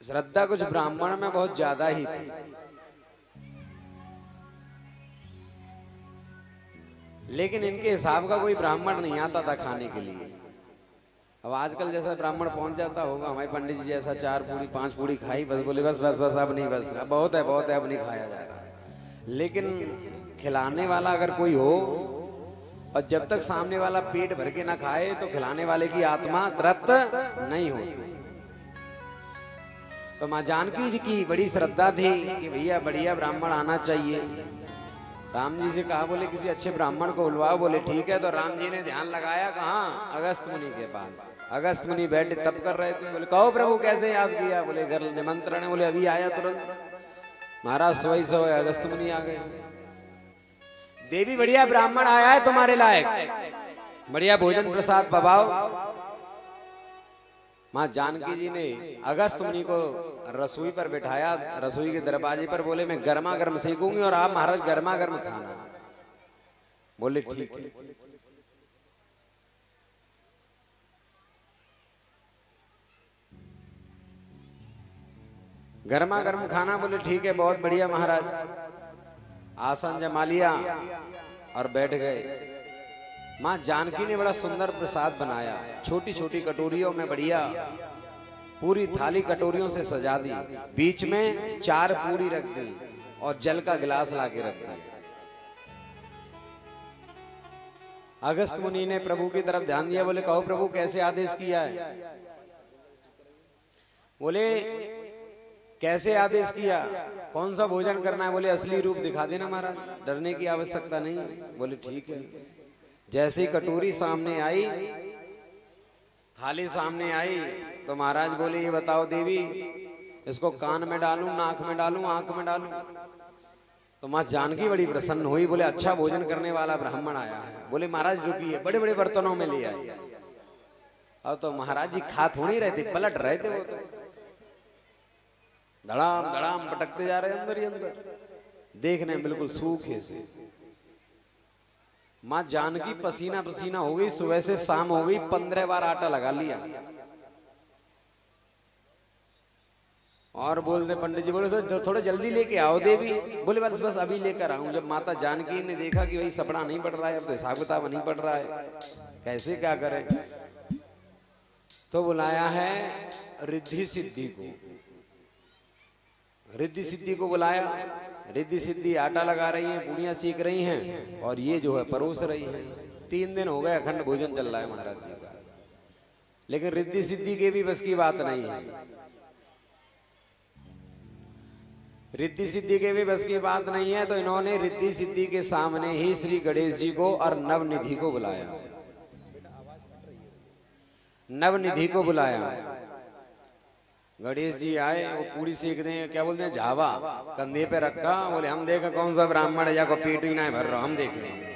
श्रद्धा कुछ ब्राह्मण में बहुत ज्यादा ही थी, लेकिन इनके हिसाब का कोई ब्राह्मण नहीं आता था खाने के लिए। अब आजकल जैसा ब्राह्मण पहुंच जाता होगा, हमारे पंडित जी जैसा 4 पूड़ी 5 पूड़ी खाई, बस बोले बस बस बस अब नहीं, बस बहुत है अब नहीं खाया जा रहा। लेकिन खिलाने वाला अगर कोई हो और जब तक सामने वाला पेट भर के ना खाए तो खिलाने वाले की आत्मा तृप्त नहीं होती। तो माँ जानकी जी की बड़ी श्रद्धा थी कि भैया बढ़िया ब्राह्मण आना चाहिए। राम जी से कहा, बोले किसी अच्छे ब्राह्मण को बुलवाओ। बोले ठीक है। तो राम जी ने ध्यान लगाया कहाँ? अगस्त मुनि के पास। अगस्त मुनि बैठे तप कर रहे थे। बोले कहो प्रभु कैसे याद किया? बोले घर निमंत्रण है। बोले अभी आया तुरंत। महाराज सोई सोए अगस्त मुनि आ गए। देवी बढ़िया ब्राह्मण आया है तुम्हारे लायक, बढ़िया भोजन प्रसाद पवाओ। माँ जानकी जी ने अगस्त मुनि को रसोई पर बिठाया, रसोई के दरवाजे पर। बोले मैं गर्मा गर्म सेकूंगी और आप महाराज गर्मा गर्म खाना। बोले ठीक है। गर्मा गर्म खाना। बोले ठीक है, बहुत बढ़िया महाराज। आसन जमा लिया और बैठ गए। माँ जानकी ने बड़ा सुंदर प्रसाद बनाया, छोटी छोटी कटोरियों में बढ़िया पूरी थाली कटोरियों से सजा दी। बीच में 4 पूड़ी रख दी और जल का गिलास लाके रख दिया। अगस्त मुनि ने प्रभु की तरफ ध्यान दिया। बोले कहो प्रभु कैसे आदेश किया है? बोले कैसे आदेश किया, कौन सा भोजन करना है? बोले असली रूप दिखा देना महाराज, डरने की आवश्यकता नहीं। बोले ठीक है। जैसे ही कटोरी सामने आई, थाली सामने आई, तो महाराज बोले ये बताओ देवी, इसको कान में डालूं, नाक में डालूं, आंख में डालूं? तो माँ जानकी बड़ी प्रसन्न हुई। बोले अच्छा भोजन करने वाला ब्राह्मण आया है। बोले महाराज रुकिए, बड़े बड़े बर्तनों में ले आए। अब तो महाराज जी खा थोड़ी रहे थे, पलट रहे थे। वो तो धड़ाम धड़ाम पटकते जा रहे अंदर ही अंदर, देखने में बिल्कुल सूखे से। माँ जानकी पसीना पसीना हो गई। सुबह से शाम हो गई, 15 बार आटा लगा लिया। और बोलते पंडित जी, बोले तो थोड़ा जल्दी लेके आओ देवी। बोले बस बस अभी लेकर आऊं। जब माता जानकी ने देखा कि भाई सपना नहीं पड़ रहा है, अब तो हिसाब किताब नहीं पड़ रहा है, कैसे क्या करें, तो बुलाया है रिद्धि सिद्धि को। रिद्धि सिद्धि को बुलाया। रिद्धि सिद्धि आटा लगा रही हैं, पूड़ियां सेक रही हैं और ये जो है परोस रही हैं। 3 दिन हो गए अखंड भोजन चल रहा है महाराज जी का। लेकिन रिद्धि सिद्धि के भी बस की बात नहीं है। रिद्धि सिद्धि के भी बस की बात नहीं है। तो इन्होंने रिद्धि सिद्धि के सामने ही श्री गणेश जी को और नवनिधि को बुलाया। नवनिधि को बुलाया। गणेश जी आए, वो पूरी सेक दें, क्या बोलते हैं, झावा कंधे पे रखा। बोले हम देखा कौन सा ब्राह्मण है, या को पेट ही ना भर रहा, हम देखेंगे।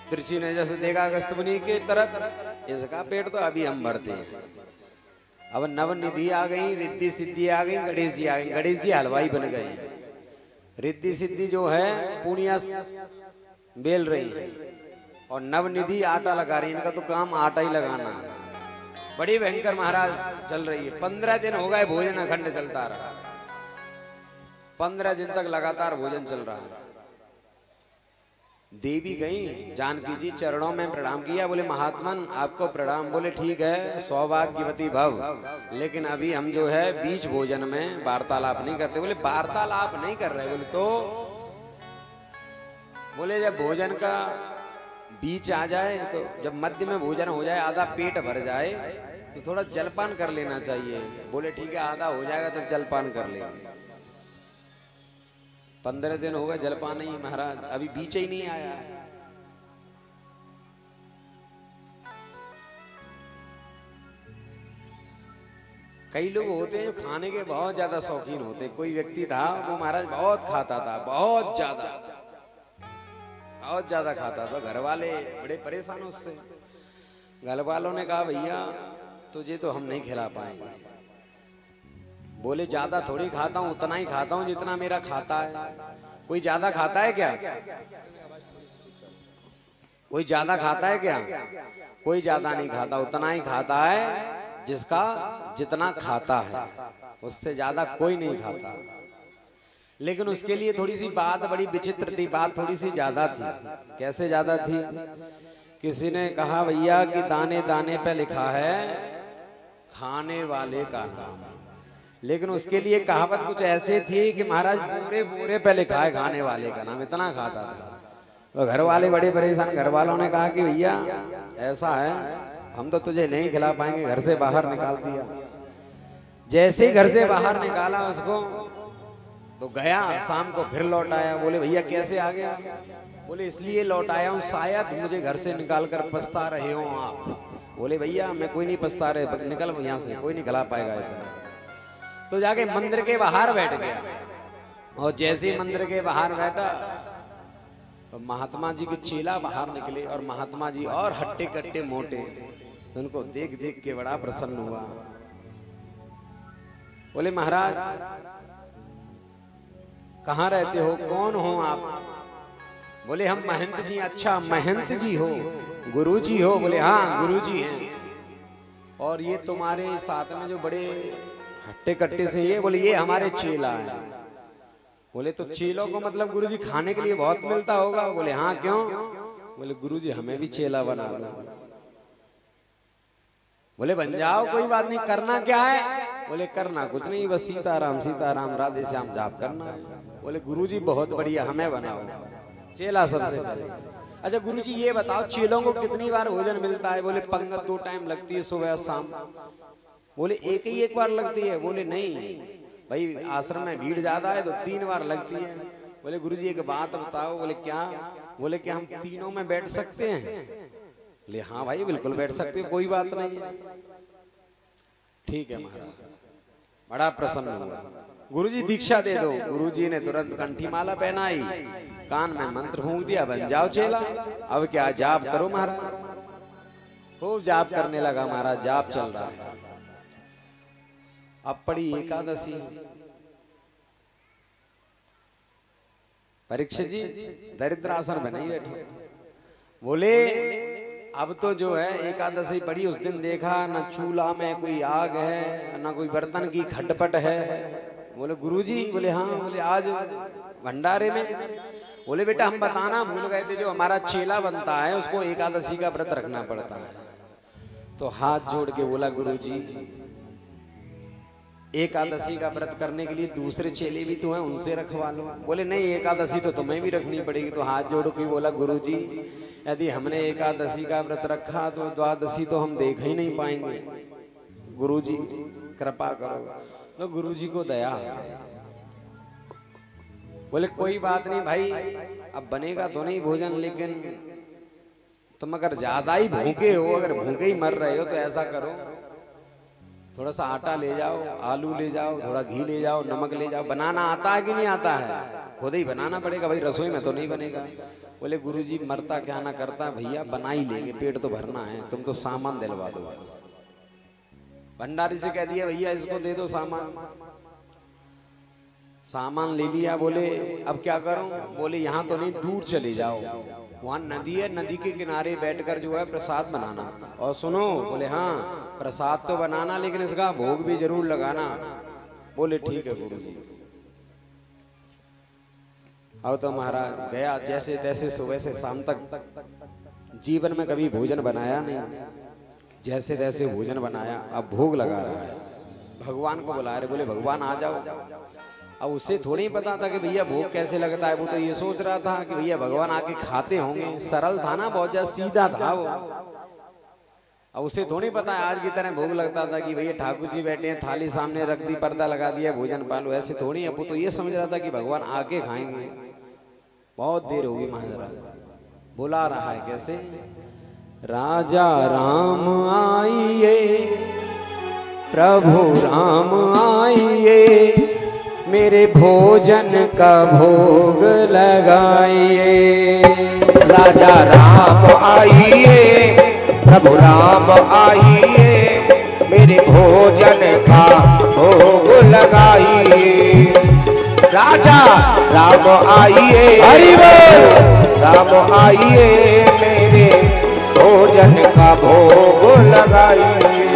तिरछी ने जैसे देखा अगस्त मुनि की तरफ, इसका पेट तो अभी हम भरते हैं। अब नवनिधि आ गई, रिद्धि सिद्धि आ गई, गणेश जी आ गए। गणेश जी हलवाई बन गए। रिद्धि सिद्धि जो है पूड़ियां बेल रही है और नवनिधि आटा लगा रही है। इनका तो काम आटा ही लगाना है। बड़ी भयंकर महाराज चल रही है। 15 दिन हो गए भोजन अखंड चलता रहा। 15 दिन तक लगातार भोजन चल रहा है। देवी गई, जानकी जी चरणों में प्रणाम किया। बोले महात्मन आपको प्रणाम। बोले ठीक है, सौभाग्यवती भव, लेकिन अभी हम जो है बीच भोजन में वार्तालाप नहीं करते। बोले वार्तालाप नहीं कर रहे? बोले तो बोले जब भोजन का बीच आ जाए, तो जब मध्य में भोजन हो जाए, आधा पेट भर जाए, तो थोड़ा जलपान कर लेना चाहिए। बोले ठीक है, आधा हो जाएगा तब जलपान कर लेंगे। 15 दिन हो गए जलपान नहीं महाराज, अभी बीच ही नहीं आया है। कई लोग होते हैं जो खाने के बहुत ज्यादा शौकीन होते हैं। कोई व्यक्ति था, वो महाराज बहुत खाता था, बहुत ज्यादा खाता था। घर वाले बड़े परेशान उससे। घर वालों ने कहा भैया तुझे तो हम नहीं खिला पाएंगे। बोले ज्यादा थोड़ी खाता हूं, उतना ही खाता हूं जितना मेरा खाता है। कोई ज्यादा खाता है क्या? कोई ज्यादा खाता है क्या? कोई ज्यादा नहीं खाता, उतना ही खाता है जिसका जितना खाता है, उससे ज्यादा कोई नहीं खाता। लेकिन उसके लिए थोड़ी सी बात बड़ी विचित्र थी, बात थोड़ी सी ज्यादा थी। कैसे ज्यादा थी? किसी ने कहा भैया कि दाने दाने पे लिखा है खाने वाले का नाम, लेकिन उसके लिए कहावत कुछ ऐसे थी कि महाराज पूरे पूरे पे लिखा है खाने वाले का नाम, इतना खाता था। तो घर वाले बड़े परेशान, घर वालों ने कहा कि भैया ऐसा है, हम तो तुझे नहीं खिला पाएंगे, घर से बाहर निकाल दिया। जैसे ही घर से बाहर निकाला उसको, तो गया, शाम को फिर लौट आया। बोले भैया कैसे आ गया? बोले इसलिए लौट आया हूँ, शायद मुझे घर से निकाल कर पछता रहे हो आप। बोले भैया मैं कोई नहीं पछता रहे, निकल यहाँ से, कोई नहीं खिला पाएगा इतना। तो जाके मंदिर के बाहर बैठ गया, और जैसे ही मंदिर के बाहर बैठा तो महात्मा जी के चेला बाहर निकले, और महात्मा जी और हट्टे कट्टे मोटे, तो उनको देख देख के बड़ा प्रसन्न हुआ। बोले महाराज कहाँ रहते हो, कौन हो आप? बोले हम महंत जी। अच्छा महंत जी हो, गुरु जी हो? बोले हाँ गुरु जी हैं। और ये तुम्हारे साथ में जो बड़े हट्टे कट्टे से ये? बोले ये हमारे चेला हैं। बोले तो चेलों को मतलब गुरु जी खाने के लिए बहुत मिलता होगा? बोले हाँ क्यों? बोले गुरु जी हमें भी चेला बना दो। बोले बन जाओ, कोई बात नहीं, करना क्या है? बोले करना कुछ नहीं, बस सीताराम सीताराम राधे श्याम जाप करना है। बोले गुरुजी बहुत बढ़िया, हमें बनाओ चेला सबसे पहले। अच्छा गुरुजी ये बताओ चेलों को कितनी बार भोजन मिलता है? बोले पंगत 2 टाइम लगती है, सुबह शाम। बोले एक बार लगती है? बोले नहीं भाई आश्रम में भीड़ ज्यादा है तो 3 बार लगती है। बोले गुरुजी एक बात बताओ। बोले क्या? बोले कि हम तीनों में बैठ सकते हैं? बोले हाँ भाई बिल्कुल बैठ सकते हो, कोई बात नहीं है। ठीक है महाराज, बड़ा प्रसन्न हुआ। गुरुजी दीक्षा दे दो। गुरुजी ने तुरंत कंठी माला पहनाई, कान में मंत्र फूंक दिया, बन जाओ चेला। अब क्या जाप करो महाराज। खूब जाप करने लगा महाराज, जाप चल रहा है। अब पड़ी एकादशी। परीक्षित जी दरिद्रासन बने ही बैठे। बोले अब तो जो है एकादशी पड़ी, उस दिन देखा न चूल्हा में कोई आग है न कोई बर्तन की खटपट है। बोले गुरुजी? बोले हाँ। बोले आज भंडारे में? बोले बेटा हम बताना भूल गए थे, जो हमारा चेला बनता है उसको एकादशी का व्रत रखना पड़ता है। तो हाथ जोड़ के बोला गुरुजी एकादशी का व्रत करने के लिए दूसरे चेले भी तो हैं, उनसे रखवा लो। बोले नहीं एकादशी तो तुम्हें भी रखनी पड़ेगी। तो हाथ जोड़ के बोला गुरुजी यदि हमने एकादशी का व्रत रखा तो द्वादशी तो हम देख ही नहीं पाएंगे, गुरुजी कृपा करो। तो गुरुजी को दया। बोले कोई बात नहीं भाई, अब बनेगा तो नहीं भोजन, लेकिन तुम अगर ज्यादा ही भूखे हो, अगर भूखे ही मर रहे हो तो ऐसा करो थोड़ा सा आटा ले जाओ, आलू ले जाओ, थोड़ा घी ले जाओ, नमक ले जाओ। बनाना आता है कि नहीं आता है? खुद ही बनाना पड़ेगा भाई, रसोई में तो नहीं बनेगा। बोले गुरुजी मरता क्या ना करता भैया, बना ही लेंगे, पेट तो भरना है, तुम तो सामान दिलवा दो बस। भंडारी से कह दिया भैया इसको दे दो सामान। सामान ले लिया। बोले अब क्या करूं? बोले यहाँ तो नहीं, दूर चले जाओ, वहां नदी है, नदी के किनारे बैठकर जो है प्रसाद बनाना। और सुनो, बोले हाँ प्रसाद तो बनाना लेकिन इसका भोग भी जरूर लगाना। बोले ठीक है गुरुजी। अब तो महाराज गया जैसे तैसे, सुबह से शाम तक जीवन में कभी भोजन बनाया नहीं, जैसे तैसे भोजन बनाया। अब भोग लगा रहा है, भगवान को बुला रहे। बोले भगवान आ जाओ। अब उसे थोड़ी पता था कि भैया भोग कैसे लगता है, वो तो ये सोच रहा था कि भैया भगवान आके खाते होंगे। सरल था ना, बहुत ज्यादा सीधा था वो। अब उसे थोड़ी पता है आज की तरह भोग लगता था कि भैया ठाकुर जी बैठे हैं, थाली सामने रख दी, पर्दा लगा दिया, भोजन पालो, ऐसे थोड़ी है। वो तो ये समझ रहा था कि भगवान आके खाएंगे। बहुत देर होगी, महाराज बुला रहा है कैसे? राजा राम आइए, प्रभु राम आइए, मेरे भोजन का भोग लगाइए। राजा राम आइए, प्रभु राम आइए, मेरे भोजन का भोग लगाइए। राजा राम आइए, हरि बोल। राम आइए, मेरे भोजन का भोग लगाइए।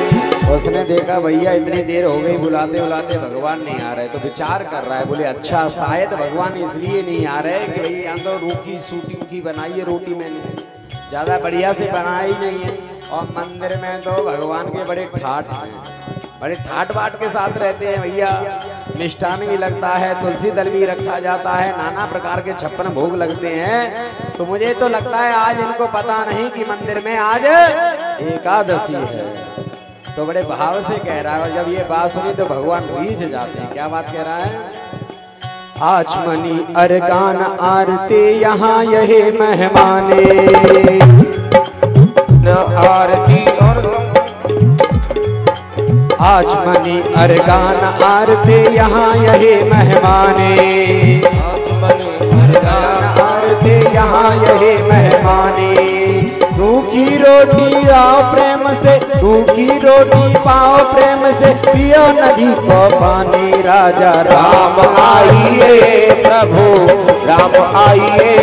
और उसने देखा भैया इतनी देर हो गई बुलाते बुलाते भगवान नहीं आ रहे, तो विचार कर रहा है, बोले अच्छा शायद भगवान इसलिए नहीं आ रहे कि भाई यहाँ तो रूखी सूखी बनाई है रोटी, मैंने ज़्यादा बढ़िया से बनाई नहीं है। और मंदिर में तो भगवान के बड़े ठाठ हैं, बड़े ठाट बाट के साथ रहते हैं भैया। मिष्ठान भी लगता है, तुलसी दल भी रखा जाता है, नाना प्रकार के 56 भोग लगते हैं। तो मुझे तो लगता है आज इनको पता नहीं कि मंदिर में आज एकादशी है। तो बड़े भाव से कह रहा है, जब ये बात सुनी तो भगवान रीझ जाते हैं। क्या बात कह रहा है? आचमनी अरगान आरते यहाँ यही मेहमाने, आरती और आचमनी अरगान आरते यहाँ यही मेहमाने, आरते यहाँ यही मेहमाने। रूखी रोटी आओ प्रेम से, रूखी रोटी पाओ प्रेम से, पियो नदी को पानी। राजा राम आइए प्रभु राम आइए,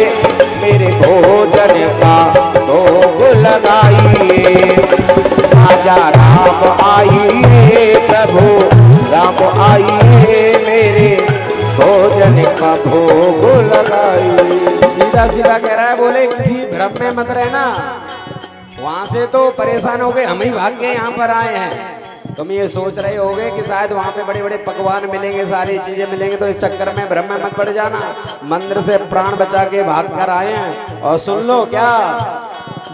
मेरे भोजन का भोग लगाइए। राजा राम आइए प्रभु राम आइए, मेरे भोजन का भोग लगाइए। सीधा सीधा कह रहा है, बोले किसी भ्रम में मत रहना। वहां से तो परेशान हो गए, हम ही भाग के यहाँ पर आए हैं। तुम ये सोच रहे होगे कि शायद वहां पे बड़े बड़े पकवान मिलेंगे, सारी चीजें मिलेंगे, तो इस चक्कर में भ्रम में मत पड़ जाना। मंदिर से प्राण बचा के भाग कर आए हैं। और सुन लो क्या,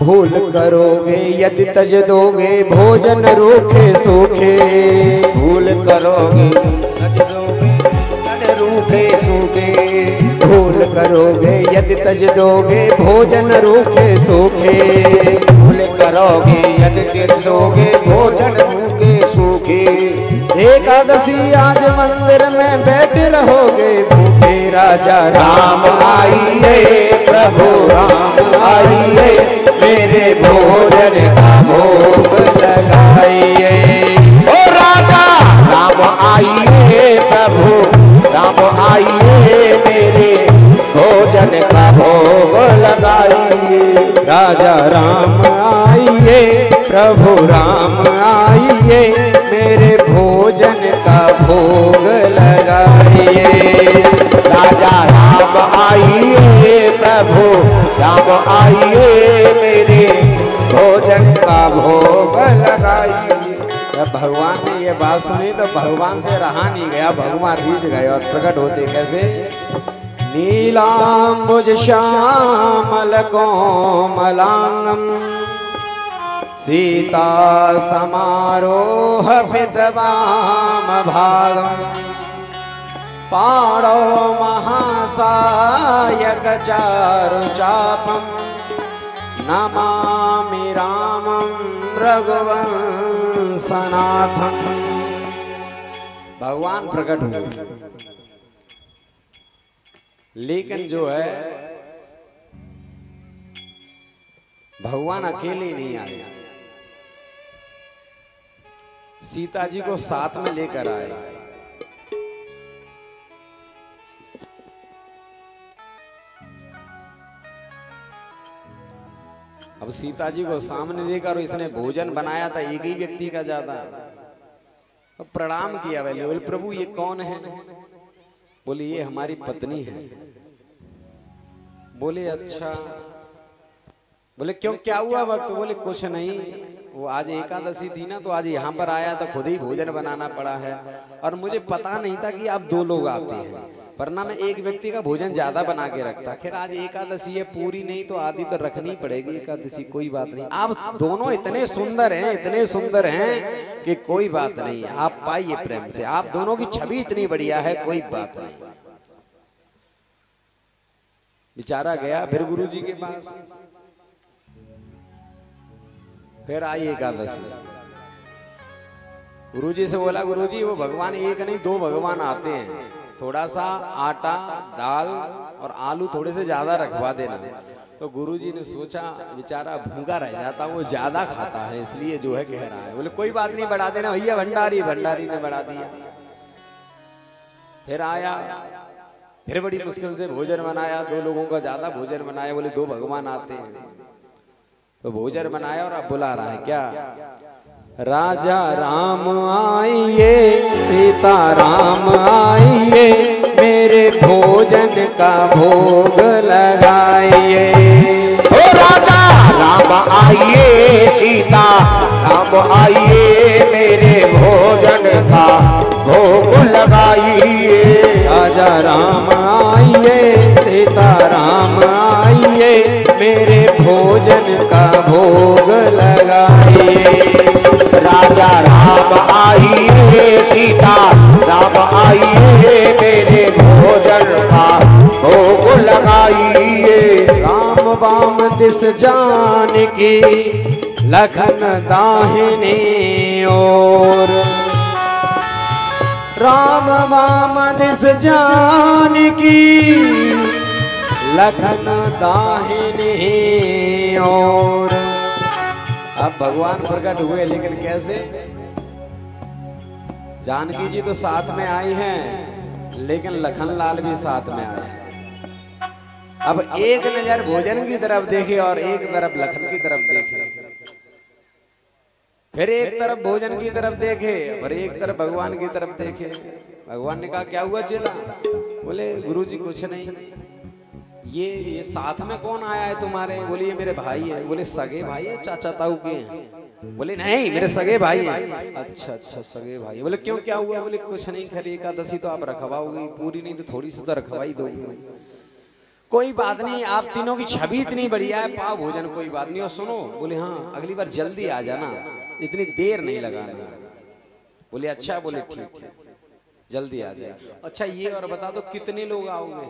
भूल करोगे यदि तज दोगे भोजन रूखे सूखे, भूल करोगे तज दोगे रूखे सूखे, भूल करोगे यदि तज दोगे भोजन रूखे सूखे, भूल करोगे यदि तज दोगे भोजन रूखे सूखे। एकादशी आज मंदिर में बैठे रहोगे भूखे। राजा राम आइए प्रभु राम आइए, मेरे भोजन का भोग लगाइए। ओ राजा राम आइए प्रभु राम आइए, मेरे भोजन का भोग लगाइए। राजा राम आइए प्रभु राम आइए, मेरे भोजन का भोग लगाइए। राजा राम आइए प्रभु राम आइए, मेरे भोजन का भोग लगाइए। जब भगवान ने ये बात सुनी तो भगवान से रहा नहीं गया, भगवान रीझ गए और प्रकट होते कैसे? नीलांबुज श्यामल कोमलांगम, सीता समारोह पितवाम भागम, पाणो महासायक चारु चापम, नमामि रामं रघुवंशनाथम। भगवान प्रकट हुए, लेकिन जो है भगवान अकेले नहीं आए, सीता जी को साथ में लेकर आए। अब सीता जी को सामने देखकर इसने भोजन बनाया था एक ही व्यक्ति का ज्यादा। अब प्रणाम किया, बोले प्रभु ये कौन है? बोले ये हमारी पत्नी है। बोले अच्छा। बोले क्यों, क्या हुआ वक्त? बोले कुछ नहीं, वो आज एकादशी थी ना, तो आज यहाँ पर आया तो खुद ही भोजन बनाना पड़ा है, और मुझे पता नहीं था कि आप 2 लोग आते हैं, वरना मैं एक व्यक्ति का भोजन ज्यादा बना के रखता। खैर आज एकादशी है, पूरी नहीं तो आधी तो रखनी पड़ेगी एकादशी, कोई बात नहीं। आप दोनों इतने सुंदर हैं, इतने सुंदर हैं कि कोई बात नहीं, आप पाइए प्रेम से, आप दोनों की छवि इतनी बढ़िया है, कोई बात नहीं। बेचारा गया फिर गुरु जी के पास, फिर आई एकादशी। गुरु जी से बोला, गुरु जी वो भगवान एक नहीं 2 भगवान आते हैं, थोड़ा सा आटा दाल और आलू थोड़े से ज्यादा रखवा देना। तो गुरुजी ने सोचा बेचारा भूखा रह जाता, वो ज्यादा खाता है, इसलिए जो है कह रहा है। बोले कोई बात नहीं, बढ़ा देना भैया। भंडारी ने बढ़ा दिया। फिर आया, फिर बड़ी मुश्किल से भोजन बनाया, 2 लोगों का ज्यादा भोजन बनाया। बोले 2 भगवान आते हैं, तो भोजन बनाया और अब बुला रहा है क्या? राजा राम आइए, सीता राम आइए, मेरे भोजन का भोग लगाइए। ओ राजा राम आइए, सीता राम आइए, मेरे भोजन का भोग लगाइए। राजा राम आइए, सीता राम आइए, मेरे भोजन का भोग लगाइए। राजा राम आइए, सीता राम आइए, मेरे भोजन का भोग लगाइए। राम बाम दिस जानकी, लखन दाहिनी ओर। राम बाम दिस जानकी, लखन दाहिनी ओर। अब भगवान प्रकट हुए, लेकिन कैसे? जानकी जी तो साथ में आई हैं, लेकिन लखन लाल भी साथ में आए हैं। अब एक नजर भोजन की तरफ देखे और एक तरफ लखन की तरफ देखे, फिर एक तरफ भोजन की तरफ देखे और एक तरफ भगवान की तरफ देखे। भगवान ने कहा क्या हुआ चेला? बोले गुरुजी कुछ नहीं। ये साथ में कौन आया है तुम्हारे? बोले ये मेरे भाई है। बोले सगे भाई है, चाचा ताऊ के हैं? बोले नहीं मेरे सगे भाई हैं। अच्छा अच्छा सगे भाई। बोले क्यों क्या हुआ? बोले कुछ नहीं, खरी एकादशी तो आप रखवाओगे, पूरी नहीं तो थोड़ी सी तो रखवाई दोगे। कोई बात नहीं, आप तीनों की छवि इतनी बढ़िया है, पाओ भोजन, कोई बात नहीं। और सुनो, बोले हाँ अगली बार जल्दी आ जाना, इतनी देर नहीं लगाना। बोले अच्छा। बोले ठीक है जल्दी आ जाए। अच्छा ये और बता दो कितने लोग आओगे?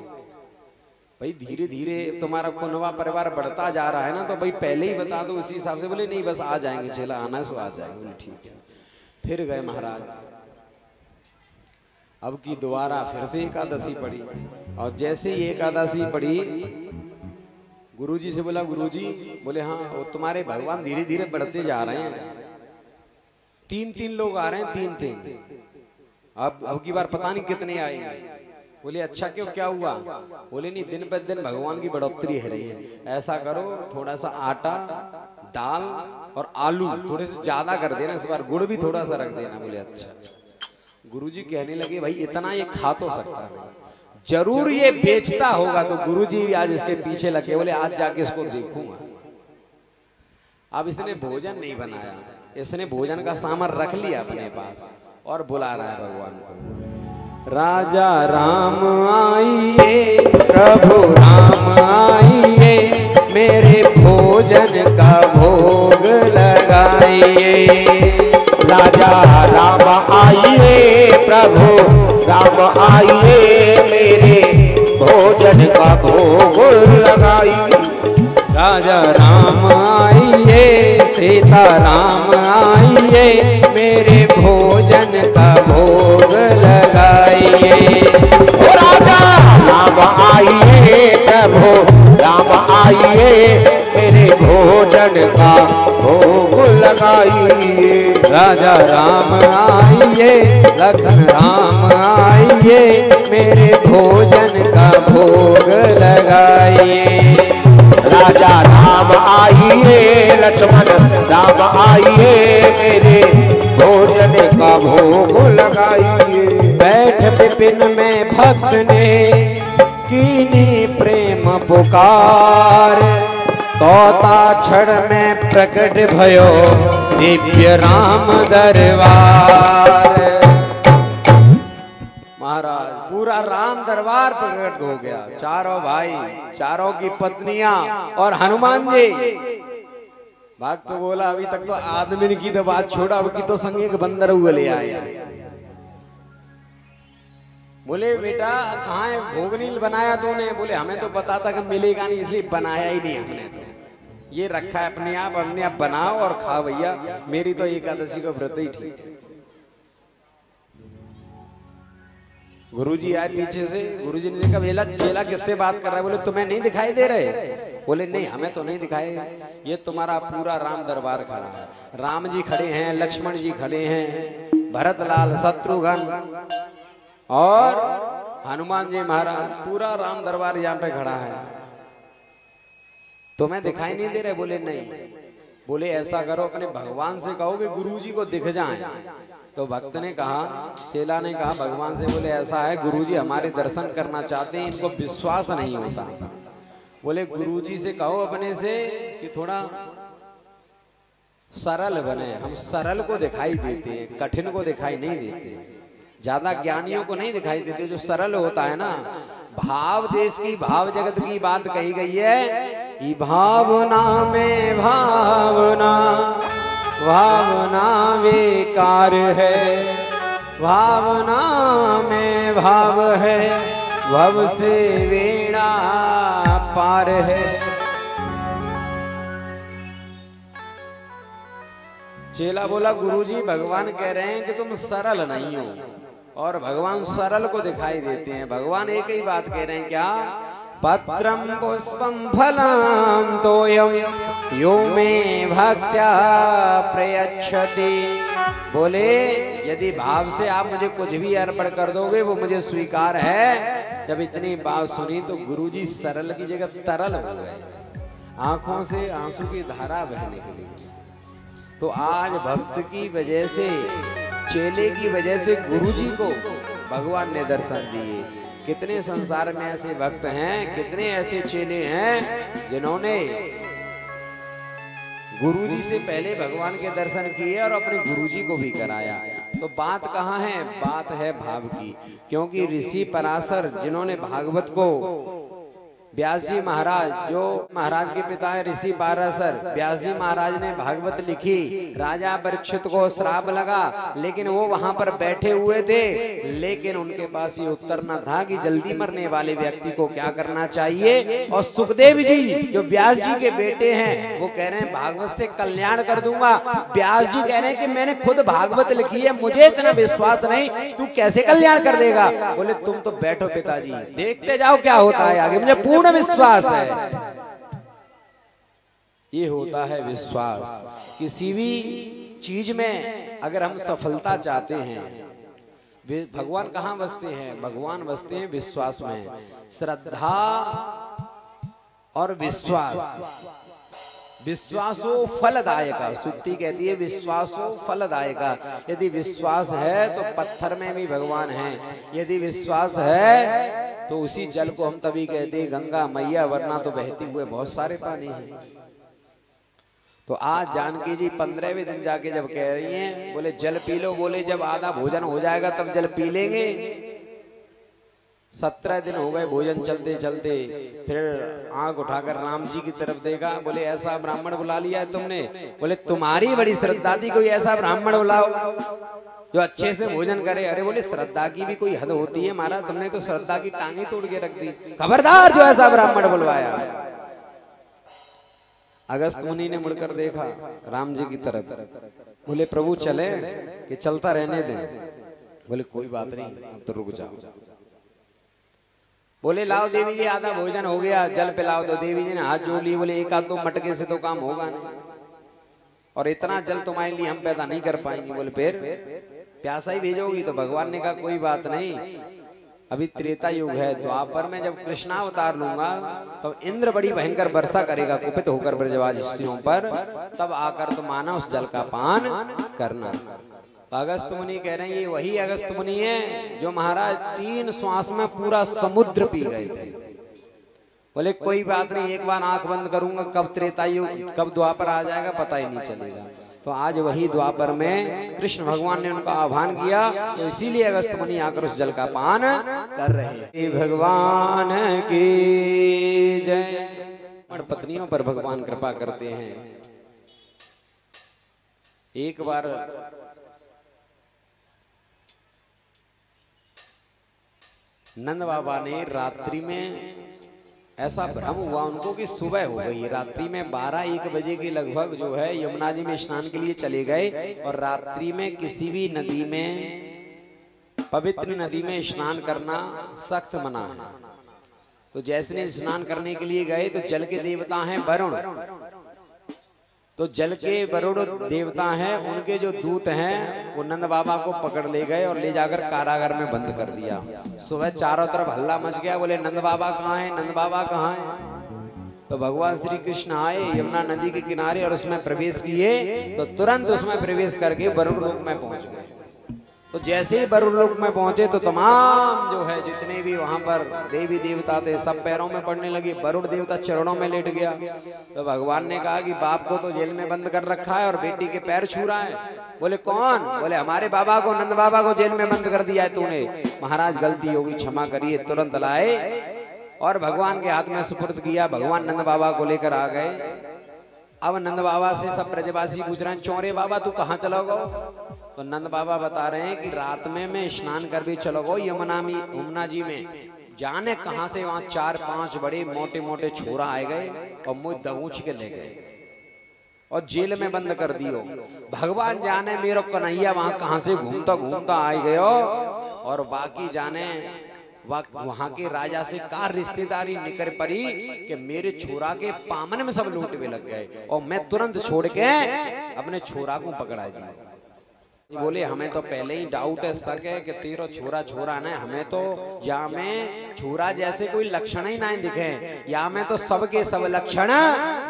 भाई धीरे धीरे तुम्हारा कुनवा परिवार बढ़ता जा रहा है ना, तो भाई पहले ही बता दो इसी हिसाब से। बोले नहीं बस आ जाएंगे, चेला आना है सो आ जाएंगे। बोले ठीक है। फिर गए महाराज। अब की दोबारा फिर से एकादशी पड़ी, और जैसे ही एकादशी पड़ी गुरुजी से बोला गुरुजी। बोले हाँ वो तुम्हारे भगवान धीरे धीरे बढ़ते जा रहे हैं, 3-3 लोग आ रहे हैं, 3-3। अब की बार पता नहीं कितने आएंगे। बोले अच्छा क्यों क्या हुआ? बोले नहीं दिन पर दिन भगवान की बढ़ोतरी है रही है। ऐसा करो थोड़ा सा आटा, दाल और आलू थोड़े से ज्यादा कर देना, इस बार गुड़ भी थोड़ा सा रख देना। बोले अच्छा। गुरुजी कहने लगे भाई इतना ये खा तो सकता नहीं, जरूर ये बेचता होगा। तो गुरुजी भी आज इसके पीछे लगे। बोले आज जाके इसको देखूंगा। अब इसने भोजन नहीं बनाया, इसने भोजन का सामान रख लिया अपने पास और बुला रहा है भगवान को। राजा राम आइए, प्रभु राम आइए, मेरे भोजन का भोग लगाइए। राजा राम आइए, प्रभु राम आइए, मेरे भोजन का भोग लगाइए। राजा राम आइए, सीता राम आइए, मेरे भोजन का भोग लगाइए। राजा राम आइए, प्रभु राम आइए, मेरे भोजन का भोग लगाइए। राजा राम आइए, लखन राम आइए, मेरे भोजन का भोग लगाइए। राजा राम आइए, लक्ष्मण राम आइए, मेरे भोजन का भोग लगाइए। बैठ विपिन में भक्त ने कीनी प्रेम पुकार, तोता क्षण में प्रकट भयो दिव्य राम दरबार। महाराज पूरा राम दरबार प्रकट हो गया। चारों भाई, चारों की पत्नियां और हनुमान जी। भक्त तो बोला अभी तक तो आदमी की तो बात छोड़ा, अब की तो संग एक बंदर हुए ले आए। बोले बेटा कहाँ है, भोग नहीं बनाया तूने? बोले हमें तो पता था कि मिलेगा नहीं, इसलिए बनाया ही नहीं हमने। तो ये रखा है अपने आप बनाओ और खाओ भैया, मेरी तो एकादशी का व्रत ही ठीक है। गुरुजी आए पीछे से। गुरुजी ने देखा बेला चेला किससे बात कर रहा है? बोले तुम्हें नहीं दिखाई दे रहे? बोले नहीं हमें तो नहीं दिखाई, ये तुम्हारा पूरा राम दरबार खड़ा है। राम जी खड़े हैं, लक्ष्मण जी खड़े हैं, भरत लाल, शत्रुघ्न और हनुमान जी महाराज, पूरा राम दरबार यहाँ पे खड़ा है। तुम्हें दिखाई नहीं दे रहे? बोले नहीं। बोले ऐसा करो अपने भगवान से कहो कि गुरुजी को दिख जाएं। तो भक्त ने कहा, चेला ने कहा भगवान से, बोले ऐसा है गुरुजी हमारे दर्शन करना चाहते हैं, इनको विश्वास नहीं होता। बोले गुरुजी से कहो अपने से कि थोड़ा सरल बने, हम सरल को दिखाई देते हैं, कठिन को दिखाई नहीं देते, ज्यादा ज्ञानियों को नहीं दिखाई देते, जो सरल होता है ना। भाव देश की, भाव जगत की बात कही गई है कि भावना में भावना, भावना बेकार है, भावना में भाव है, भव से बेड़ा पार है। चेला बोला गुरुजी भगवान कह रहे हैं कि तुम सरल नहीं हो, और भगवान सरल को दिखाई देते हैं। भगवान एक ही बात कह रहे हैं, क्या? पत्रम पुष्पम फलम तोयम यो मे भक्त्या प्रयच्छति। बोले यदि भाव से आप मुझे कुछ भी अर्पण कर दोगे वो मुझे स्वीकार है। जब इतनी बात सुनी तो गुरुजी सरल की जगह तरल हो गए, आंखों से आंसू की धारा बहने के लिए। तो आज भक्त की वजह से, चेले की वजह से गुरुजी को भगवान ने दर्शन दिए। कितने संसार में ऐसे भक्त हैं, कितने ऐसे चेले हैं जिन्होंने गुरुजी से पहले भगवान के दर्शन किए और अपने गुरुजी को भी कराया। तो बात कहाँ है? बात है भाव की। क्योंकि ऋषि पराशर जिन्होंने भागवत को, व्यास जी महाराज जो महाराज के पिता है ऋषि पराशर, व्यास जी महाराज ने भागवत लिखी, राजा परीक्षित को श्राप लगा, लेकिन वो वहां पर बैठे हुए थे, लेकिन उनके पास ये उत्तर न था कि जल्दी मरने वाले व्यक्ति को क्या करना चाहिए। और सुखदेव जी जो व्यास जी के बेटे हैं वो कह रहे हैं भागवत से कल्याण कर दूंगा। व्यास जी कह रहे हैं कि मैंने खुद भागवत लिखी है, मुझे इतना विश्वास नहीं, तू कैसे कल्याण कर देगा। बोले तुम तो बैठो पिताजी, देखते जाओ क्या होता है आगे, मुझे पूर्ण विश्वास है। ये होता है विश्वास। किसी भी चीज में अगर हम सफलता चाहते हैं, भगवान कहाँ बसते हैं? भगवान बसते हैं विश्वास में। श्रद्धा और विश्वास, विश्वासो फलदायका, सुक्ति कहती है विश्वासो फलदायका। यदि विश्वास है तो पत्थर में भी भगवान है, यदि विश्वास है तो उसी जल को हम तभी कहते हैं गंगा मैया, वरना तो बहते हुए बहुत सारे पानी हैं। तो आज जानकी जी 15वें दिन जाके जब कह रही हैं, बोले जल पी लो, बोले जब आधा भोजन हो जाएगा तब जल पी लेंगे। 17 दिन हो गए भोजन चलते चलते, फिर आंख उठाकर राम जी की तरफ देखा, बोले ऐसा ब्राह्मण बुला लिया है तुमने? बोले तुम्हारी बड़ी श्रद्धा थी, कोई ऐसा ब्राह्मण बुलाओ जो अच्छे से भोजन करे। अरे बोले श्रद्धा की भी कोई हद होती है महाराज, तुमने तो श्रद्धा की टांगे तोड़ के रख दी, खबरदार जो ऐसा ब्राह्मण बुलवाया। अगस्त मुनि ने मुड़कर देखा राम जी की तरफ, बोले प्रभु चले कि चलता रहने दें? बोले कोई बात नहीं, अब तो रुक जाओ। बोले लाओ देवी जी आधा भोजन हो गया, जल पिलाओ। तो देवी जी ने हाथ जोड़ लिए, बोले एक आध दो मटके से तो काम होगा नहीं, और इतना जल तुम्हारे लिए हम पैदा नहीं कर पाएंगे। बोले फिर प्यासा ही भेजोगी? तो भगवान ने कहा कोई बात नहीं, अभी त्रेता युग है, द्वापर में जब कृष्णावतार लूंगा तो इंद्र बड़ी भयंकर वर्षा करेगा कुपित होकर ब्रजवासियों पर, तब आकर तुम आना उस जल का पान करना। अगस्त मुनि कह रहे हैं ये वही अगस्त मुनि है जो महाराज 3 श्वास में पूरा समुद्र पी गए थे। बोले कोई बात नहीं, एक बार आंख बंद करूंगा, कब त्रेता युग कब द्वापर आ जाएगा पता ही नहीं चलेगा। तो आज वही द्वापर में कृष्ण भगवान ने उनका आह्वान किया, तो इसीलिए अगस्त मुनि आकर उस जल का पान कर रहे हैं। भगवान की जय। पत्नियों पर भगवान कृपा करते हैं। एक बार नंद बाबा ने रात्रि में ऐसा भ्रम हुआ उनको कि सुबह हो गई। रात्रि में 12-1 बजे के लगभग जो है यमुना जी में स्नान के लिए चले गए, और रात्रि में किसी भी नदी में, पवित्र नदी में स्नान करना सख्त मना है। तो जैसे स्नान करने के लिए गए तो जल के देवता हैं वरुण, तो जल के वरुण देवता हैं, उनके जो दूत हैं वो नंद बाबा को पकड़ ले गए और ले जाकर कारागार में बंद कर दिया। सुबह चारों तरफ हल्ला मच गया, बोले नंद बाबा कहाँ हैं, नंद बाबा कहाँ हैं। तो भगवान श्री कृष्ण आए यमुना नदी के किनारे और उसमें प्रवेश किए तो तुरंत उसमें प्रवेश करके वरुण लोक में पहुंच गए। तो जैसे ही वरुण लोक में पहुंचे तो तमाम जो है जितने भी वहां पर देवी देवता थे सब पैरों में पड़ने लगे। वरुण देवता चरणों में लेट गया। तो भगवान ने कहा कि बाप को तो जेल में बंद कर रखा है और बेटी के पैर छू रहा है। बोले कौन? बोले हमारे बाबा को, नंद बाबा को जेल में बंद कर दिया है तूने। महाराज गलती होगी, क्षमा करिए। तुरंत लाए और भगवान के हाथ में सुपुर्द किया। भगवान नंद बाबा को लेकर आ गए। अब नंद बाबा से सब ब्रजवासी पूछ रहे हैं, चौरे बाबा तू कहाँ चलो गो? तो नंद बाबा बता रहे हैं कि रात में मैं स्नान कर भी चलो गो यमुना जी में। जाने कहां से वहां 4-5 बड़े मोटे मोटे छोरा आए गए और मुझे दबोच के ले गए और जेल में बंद कर दियो। भगवान जाने मेरो कन्हैया वहां कहां से घूमता घूमता आ गयो और बाकी जाने वहां के राजा से कार रिश्तेदारी निकल पड़ी कि मेरे छोरा के पामन में सब लूटवे लग गए और मैं तुरंत छोड़ के अपने छोरा को पकड़ा दिया। बोले हमें तो पहले ही डाउट है, शक है कि तेरा छोरा ना, हमें तो या में छोरा जैसे कोई लक्षण ही नहीं दिखे, या में तो सबके सब लक्षण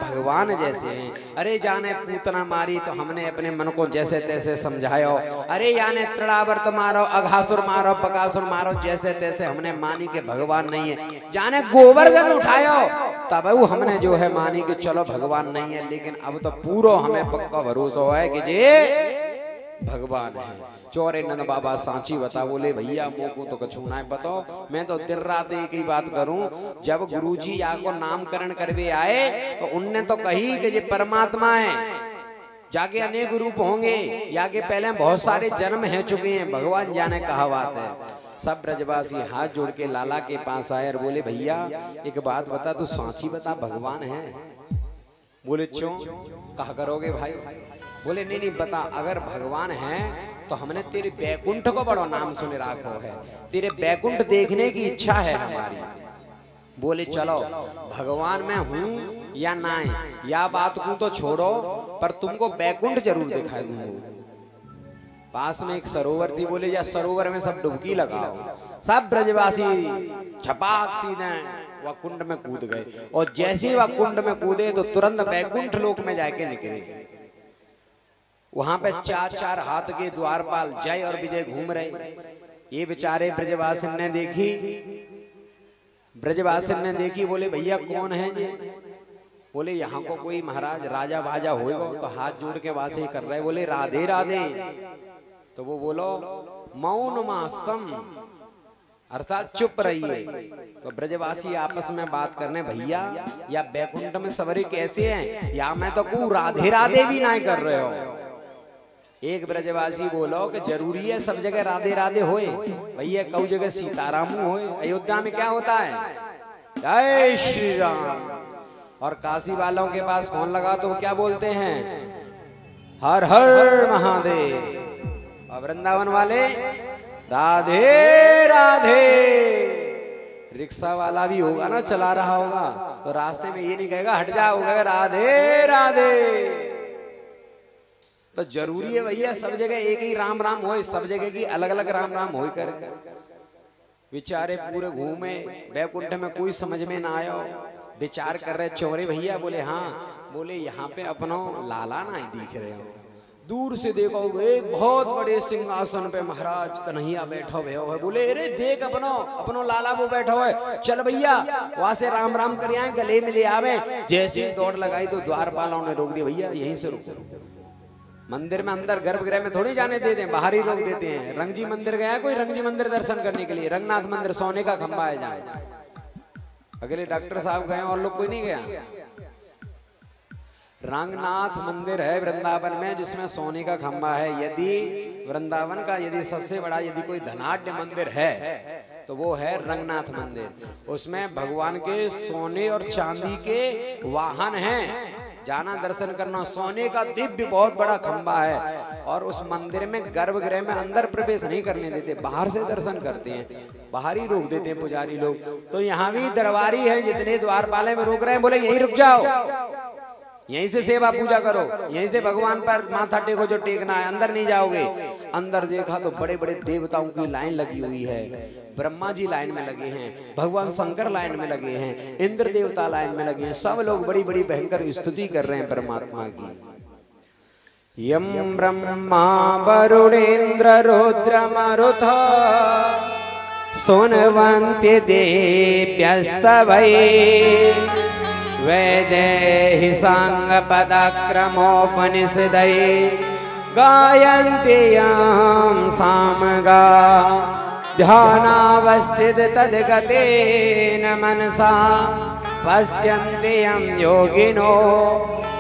भगवान जैसे हैं। अरे जाने पूतना मारी तो हमने अपने मन को जैसे तैसे समझायो। अरे याने तृणावर्त मारो, अघासुर मारो, बकासुर मारो, जैसे तैसे हमने मानी के भगवान नहीं है। जाने गोवर्धन उठायो तब हमने जो है मानी कि चलो भगवान नहीं है। लेकिन अब तो पूरा हमें पक्का भरोसा है कि जे भगवान है। चौरे नंद बाबा सांची बता। बोले भैया मोको तो कछु ना पता, मैं तो दिन रात एक ही बात करूं। जब गुरुजी या को नामकरण करवे आए तो उनने तो कही कि ये परमात्मा है, जाके अनेक रूप होंगे, या के पहले बहुत सारे जन्म है चुके हैं। भगवान जाने कहा बात है। सब ब्रजवासी हाथ जोड़ के लाला के पास आए और बोले भैया एक बात बता, तू सांची बता भगवान है? बोले क्यों, कहा करोगे भाई? बोले नहीं बता, अगर भगवान है तो हमने तेरे बैकुंठ को बड़ा नाम सुने रखो है, तेरे बैकुंठ देखने की इच्छा है हमारी। बोले चलो भगवान मैं हूं या ना, या बात को तो छोड़ो पर तुमको बैकुंठ जरूर दिखाई दूंगा। पास में एक सरोवर थी। बोले या सरोवर में सब डुबकी लगाओ। सब ब्रजवासी छपाक सीधे वह कुंड में कूद गए और जैसे वह कुंड में कूदे तो तुरंत बैकुंठ लोक में जाके निकले। वहां पे 4-4 हाथ के द्वारपाल जय और विजय घूम रहे। ये बेचारे ब्रजवासिन ने देखी, बोले भैया कौन है ये? बोले यहाँ को कोई महाराज राजा बाजा होगा। तो हाथ जोड़ के वासे कर रहे। बोले राधे राधे। तो वो बोलो मौन मास्तम, अर्थात चुप रहिए। तो ब्रजवासी आपस में बात करने, भैया या बैकुंठ में सवरे कैसे हैं, या मैं तो को राधे राधे भी नहीं कर रहे हो। एक ब्रजवासी बोलो कि जरूरी है सब जगह राधे राधे होए? भैया कई जगह सीताराम होए। अयोध्या में क्या होता है, जय श्री राम। और काशी वालों के पास फोन लगा तो क्या बोलते हैं, हर हर महादेव। और वृंदावन वाले राधे राधे। रिक्शा वाला भी होगा ना, चला रहा होगा तो रास्ते में ये नहीं कहेगा हट जाओ, राधे राधे। तो जरूरी है भैया सब जगह एक ही राम राम हो, सब जगह की अलग अलग राम राम हो कर। बेचारे पूरे घूमे बैकुंठ में कोई समझ में ना आयो, विचार कर रहे। चौरे भैया बोले हाँ। बोले यहाँ पे अपनो लाला ना ही दिख रहे हो। दूर से देखो एक बहुत बड़े सिंहासन पे महाराज कन्हैया बैठा हुए हो। बोले अरे देख अपनो लाला वो बैठा हुआ है, चल भैया वहां से राम राम कर आए, गले में ले आवे। जैसे दौड़ लगाई तो द्वारपालों ने रोक दिया, भैया यहीं से रुको। मंदिर में अंदर गर्भगृह में थोड़ी जाने देते हैं, बाहर ही रोक देते हैं। रंगजी मंदिर गया कोई, रंगजी मंदिर दर्शन करने के लिए, रंगनाथ मंदिर सोने का खंबा है जहाँ। अगले डॉक्टर साहब गए और लोग कोई नहीं गया। रंगनाथ मंदिर है वृंदावन में जिसमें सोने का खंबा है। यदि वृंदावन का यदि सबसे बड़ा यदि कोई धनाढ्य मंदिर है तो वो है रंगनाथ मंदिर। उसमें भगवान के सोने और चांदी के वाहन हैं। जाना दर्शन करना। सोने का दिव्य बहुत बड़ा खंबा है और उस मंदिर में गर्भगृह में अंदर प्रवेश नहीं करने देते, बाहर से दर्शन करते हैं, बाहर ही रोक देते हैं पुजारी लोग। तो यहाँ भी दरबारी है जितने द्वारपाले में रोक रहे हैं, बोले यहीं रुक जाओ। यहीं से सेवा पूजा करो, यहीं से भगवान पर माथा टेको जो टेकना है, अंदर नहीं जाओगे। अंदर देखा तो बड़े बड़े देवताओं की लाइन लगी हुई है। ब्रह्मा जी लाइन में लगे हैं, भगवान शंकर लाइन में लगे हैं, इंद्र देवता लाइन में लगे हैं। सब लोग बड़ी बड़ी भयंकर स्तुति कर रहे हैं परमात्मा की। यम ब्रह्मा वरुणेन्द्र रुद्र मरुतो सुनवन्ति देव्यस्तवै वैदेहि सांगपदक्रमोपनिषदै गायन्ति यं सामगा ध्यानावस्थित तद्गतेन मनसा पश्यन्ति यं योगिनो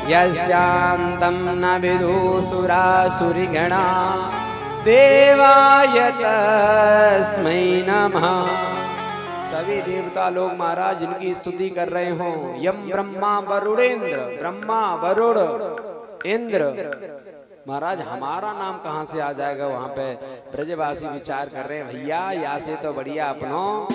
यस्यान्तं न विदुसुरासुरिगणा देवाय तस्मै नमः। सभी देवता लोग महाराज जिनकी स्तुति कर रहे हो। यम ब्रह्मा वरुणेन्द्र, ब्रह्मा वरुण इंद्र। महाराज हमारा नाम कहाँ से आ जाएगा? वहां पे ब्रजवासी विचार कर रहे हैं, भैया यहाँ से तो बढ़िया अपनो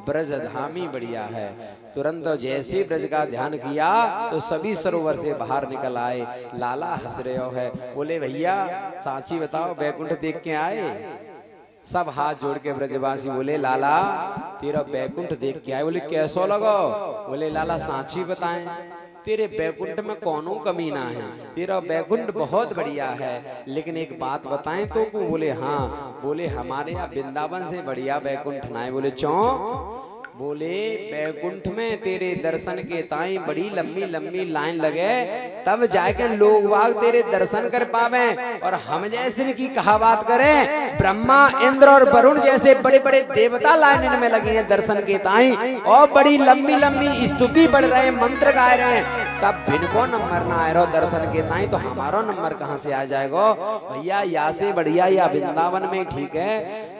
ब्रजधामी बढ़िया है। तुरंत जैसे ब्रज का ध्यान किया तो सभी सरोवर से बाहर निकल आए। लाला हंस रहे हो है, बोले भैया सांची बताओ बैकुंठ देख के आए? सब हाथ जोड़ के ब्रजवासी बोले लाला तेरा बैकुंठ देख के आए। बोले कैसो लगो? बोले लाला सांची बताएं, तेरे बैकुंठ में कौनो कमी ना है, तेरा बैकुंठ बहुत बढ़िया है। लेकिन एक बात बताएं तो को? बोले हाँ। बोले हमारे यहाँ वृंदावन से बढ़िया बैकुंठ ना है। बोले क्यों? बोले बैकुंठ में तेरे दर्शन के ताई बड़ी लंबी लंबी लाइन लगे, तब जाके लोग वाग तेरे दर्शन कर पावे। और हम जैसे की कहा बात करें, ब्रह्मा इंद्र और वरुण जैसे बड़े बड़े देवता लाइन में लगे हैं दर्शन के ताई, और बड़ी लंबी लंबी स्तुति बढ़ रहे हैं, मंत्र गा रहे हैं, तब इनको नंबर ना आए रहो दर्शन के ताई, तो हमारा नंबर कहाँ से आ जाएगा? भैया या से बढ़िया या वृंदावन में ठीक है,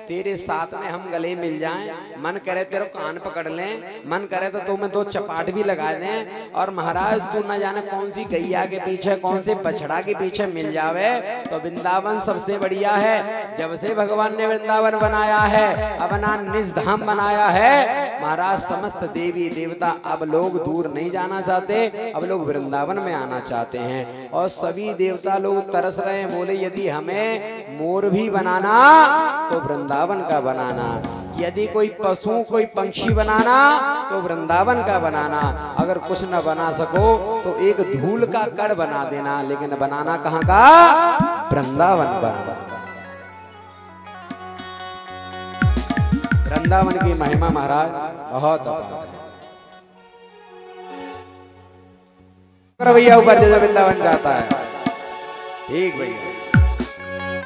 तेरे साथ में हम गले मिल जाएं, मन करे तेरे कान पकड़ लें, मन करे तो तुम्हें दो चपाट भी लगा दें, और महाराज तू न जाने कौन सी गैया के पीछे कौन से बछड़ा के पीछे मिल जावे, तो वृंदावन सबसे बढ़िया है। जब से भगवान ने वृंदावन बनाया है, अपना निज धाम बनाया है, महाराज समस्त देवी देवता अब लोग दूर नहीं जाना चाहते, अब लोग वृंदावन में आना चाहते हैं। और सभी देवता लोग तरस रहे हैं, बोले यदि हमें मोर भी बनाना तो वृंदावन का बनाना, यदि कोई पशु कोई पंक्षी बनाना तो वृंदावन का बनाना, अगर कुछ न बना सको तो एक धूल का कण बना देना, लेकिन बनाना कहाँ का? वृंदावन का। वृंदावन की महिमा महाराज बहुत भैया ऊपर जैसे वृंदावन जाता है। ठीक भैया।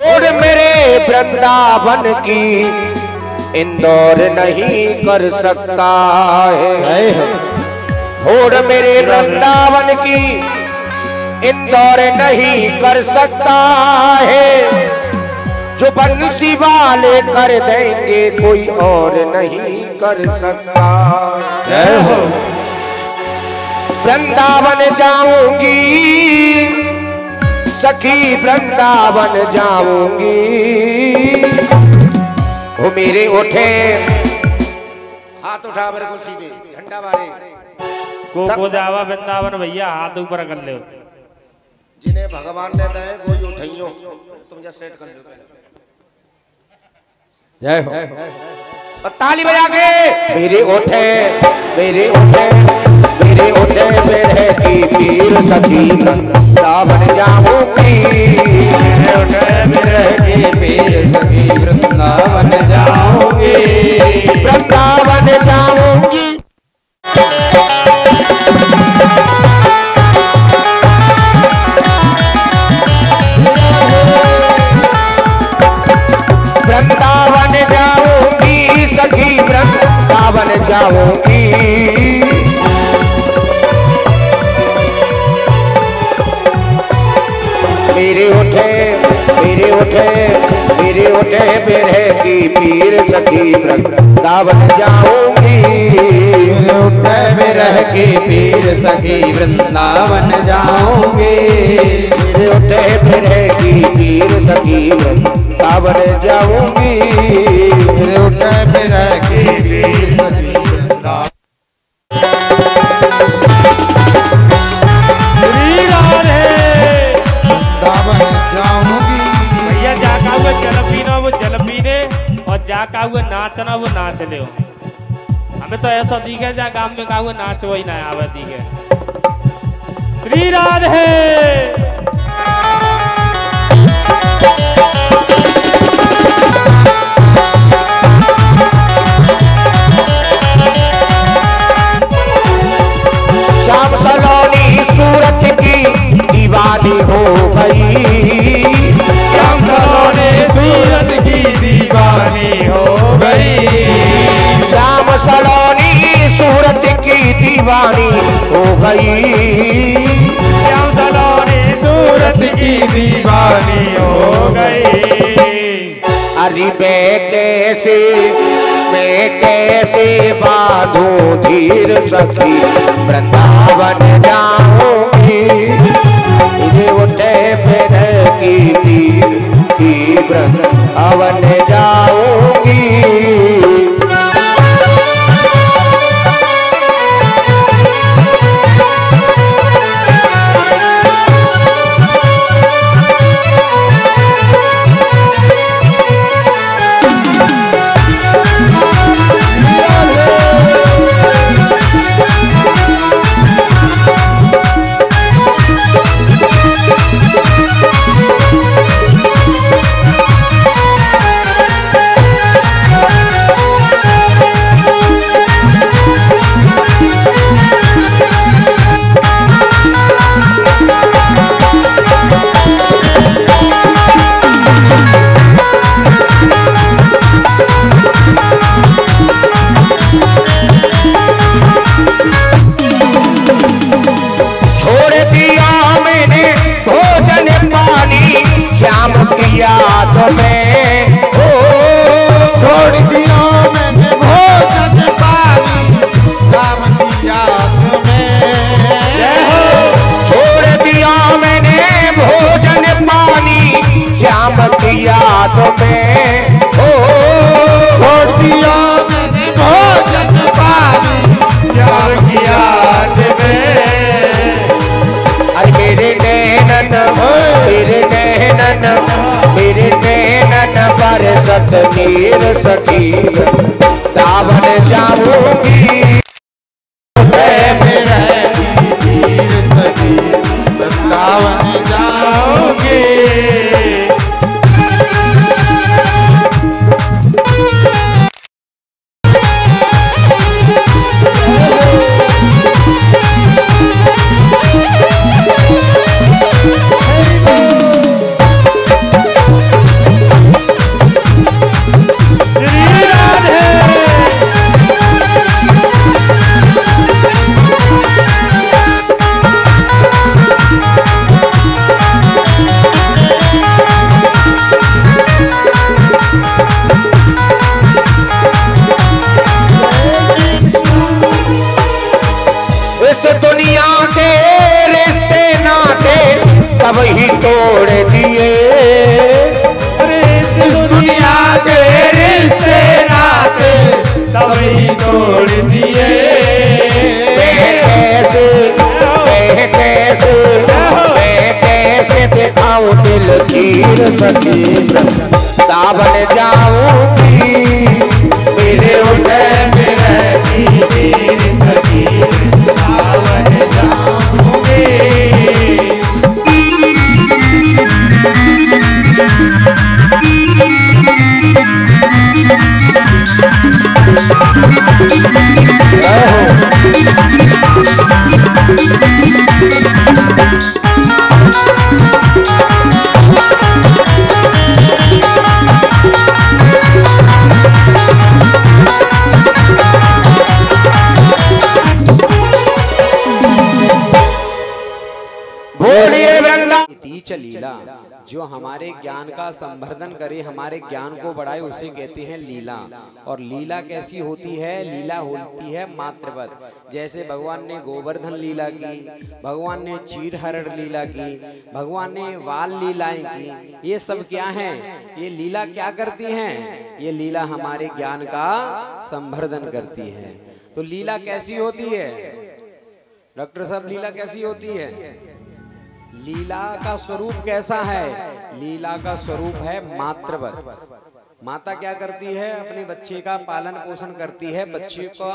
और मेरे वृंदावन की इंदौर नहीं कर सकता है, और मेरे वृंदावन की इंदौर नहीं कर सकता है, जो बंसी वाले कर देंगे कोई और नहीं कर सकता। जय हो। वृंदावन जाऊंगी सखी, वृंदावन जाऊंगी, वो मेरे उठे हाथ उठा मेरे को सीधे झंडा मारे को जावा वृंदावन भैया हाथ ऊपर कर ले, जिन्हें भगवान ने दे कोई उठाइयो, तुम जा सेट कर लो। जय हो। ताली बजा के मेरे उठे मेरे उठे मेरे उठे मेरे की पीर सखी वृंदावन जाऊंगी, मेरे उठे मेरे की पीर सखी वृंदावन जाऊंगी, वृंदावन जाऊंगी। वृंदावन जाऊंगी सखी, वृंदावन जाऊंगी, मेरे उठे मेरे उठे मेरे उठे मेरे की पीर सखी वृंदावन जाऊंगी, मेरे उठे मेरे की पीर सखी वृंदावन जाऊंगी, मेरे उठे मेरे की पीर सखी वृंदावन जाऊंगी, मेरे उठे मेरे की पीर सखी वृंदावन। जा का हुए नाचना वो नाच ले हमें तो ऐसा दिखे जा गांव में का हुए नाच वही ना आवे दिखे। श्री राधे श्याम सलोनी सूरत की दीवानी हो गई। श्याम सलोनी सूरत की दीवानी हो गई। श्याम सलोनी सूरत की दीवानी हो गई। श्याम सलोनी सूरत की दीवानी हो गई। अरे मैं कैसे बांधूं धीर सखी वृंदावन जाऊंगी। मेरे उठे पैर की तीर की वृंदावन जाऊंगी। श्याम की याद में छोड़ दिया मैंने भोजन पानी श्याम की याद में। छोड़ दिया मैंने भोजन पानी श्याम की याद में। छोड़ दिया मैंने भोजन पानी श्याम की याद में। अरे मेरे नैनन पर सतनीर सखी सावन जाऊंगी। में रहती तीर सखी वृंदावन जाऊंगी। दुनिया के रिश्ते नाते सब ही तोड़ दिए। इस दुनिया के रिश्ते नाते सब ही तोड़ दिए। मैं कैसे दिखाऊं दिल चीर सखी सावन जाऊंगी। मेरे उठे में रहती तीर सखी वृंदावन जाऊंगी। नीच लीला जो हमारे ज्ञान का संवर्धन करे, हमारे ज्ञान को बढ़ाए, उसे कहते हैं लीला। और लीला कैसी होती है? लीला होती है मात्रवत। जैसे भगवान ने गोवर्धन लीला की, भगवान ने चीरहरण लीला की, भगवान ने वाल लीलाएं की। ये सब क्या है? ये लीला क्या करती हैं? ये लीला हमारे ज्ञान का संवर्धन करती है। तो लीला कैसी होती है डॉक्टर साहब? लीला कैसी होती है? लीला का स्वरूप कैसा है? लीला का स्वरूप है मात्रवत। माता क्या करती है? अपने बच्चे का पालन पोषण करती है, बच्चे को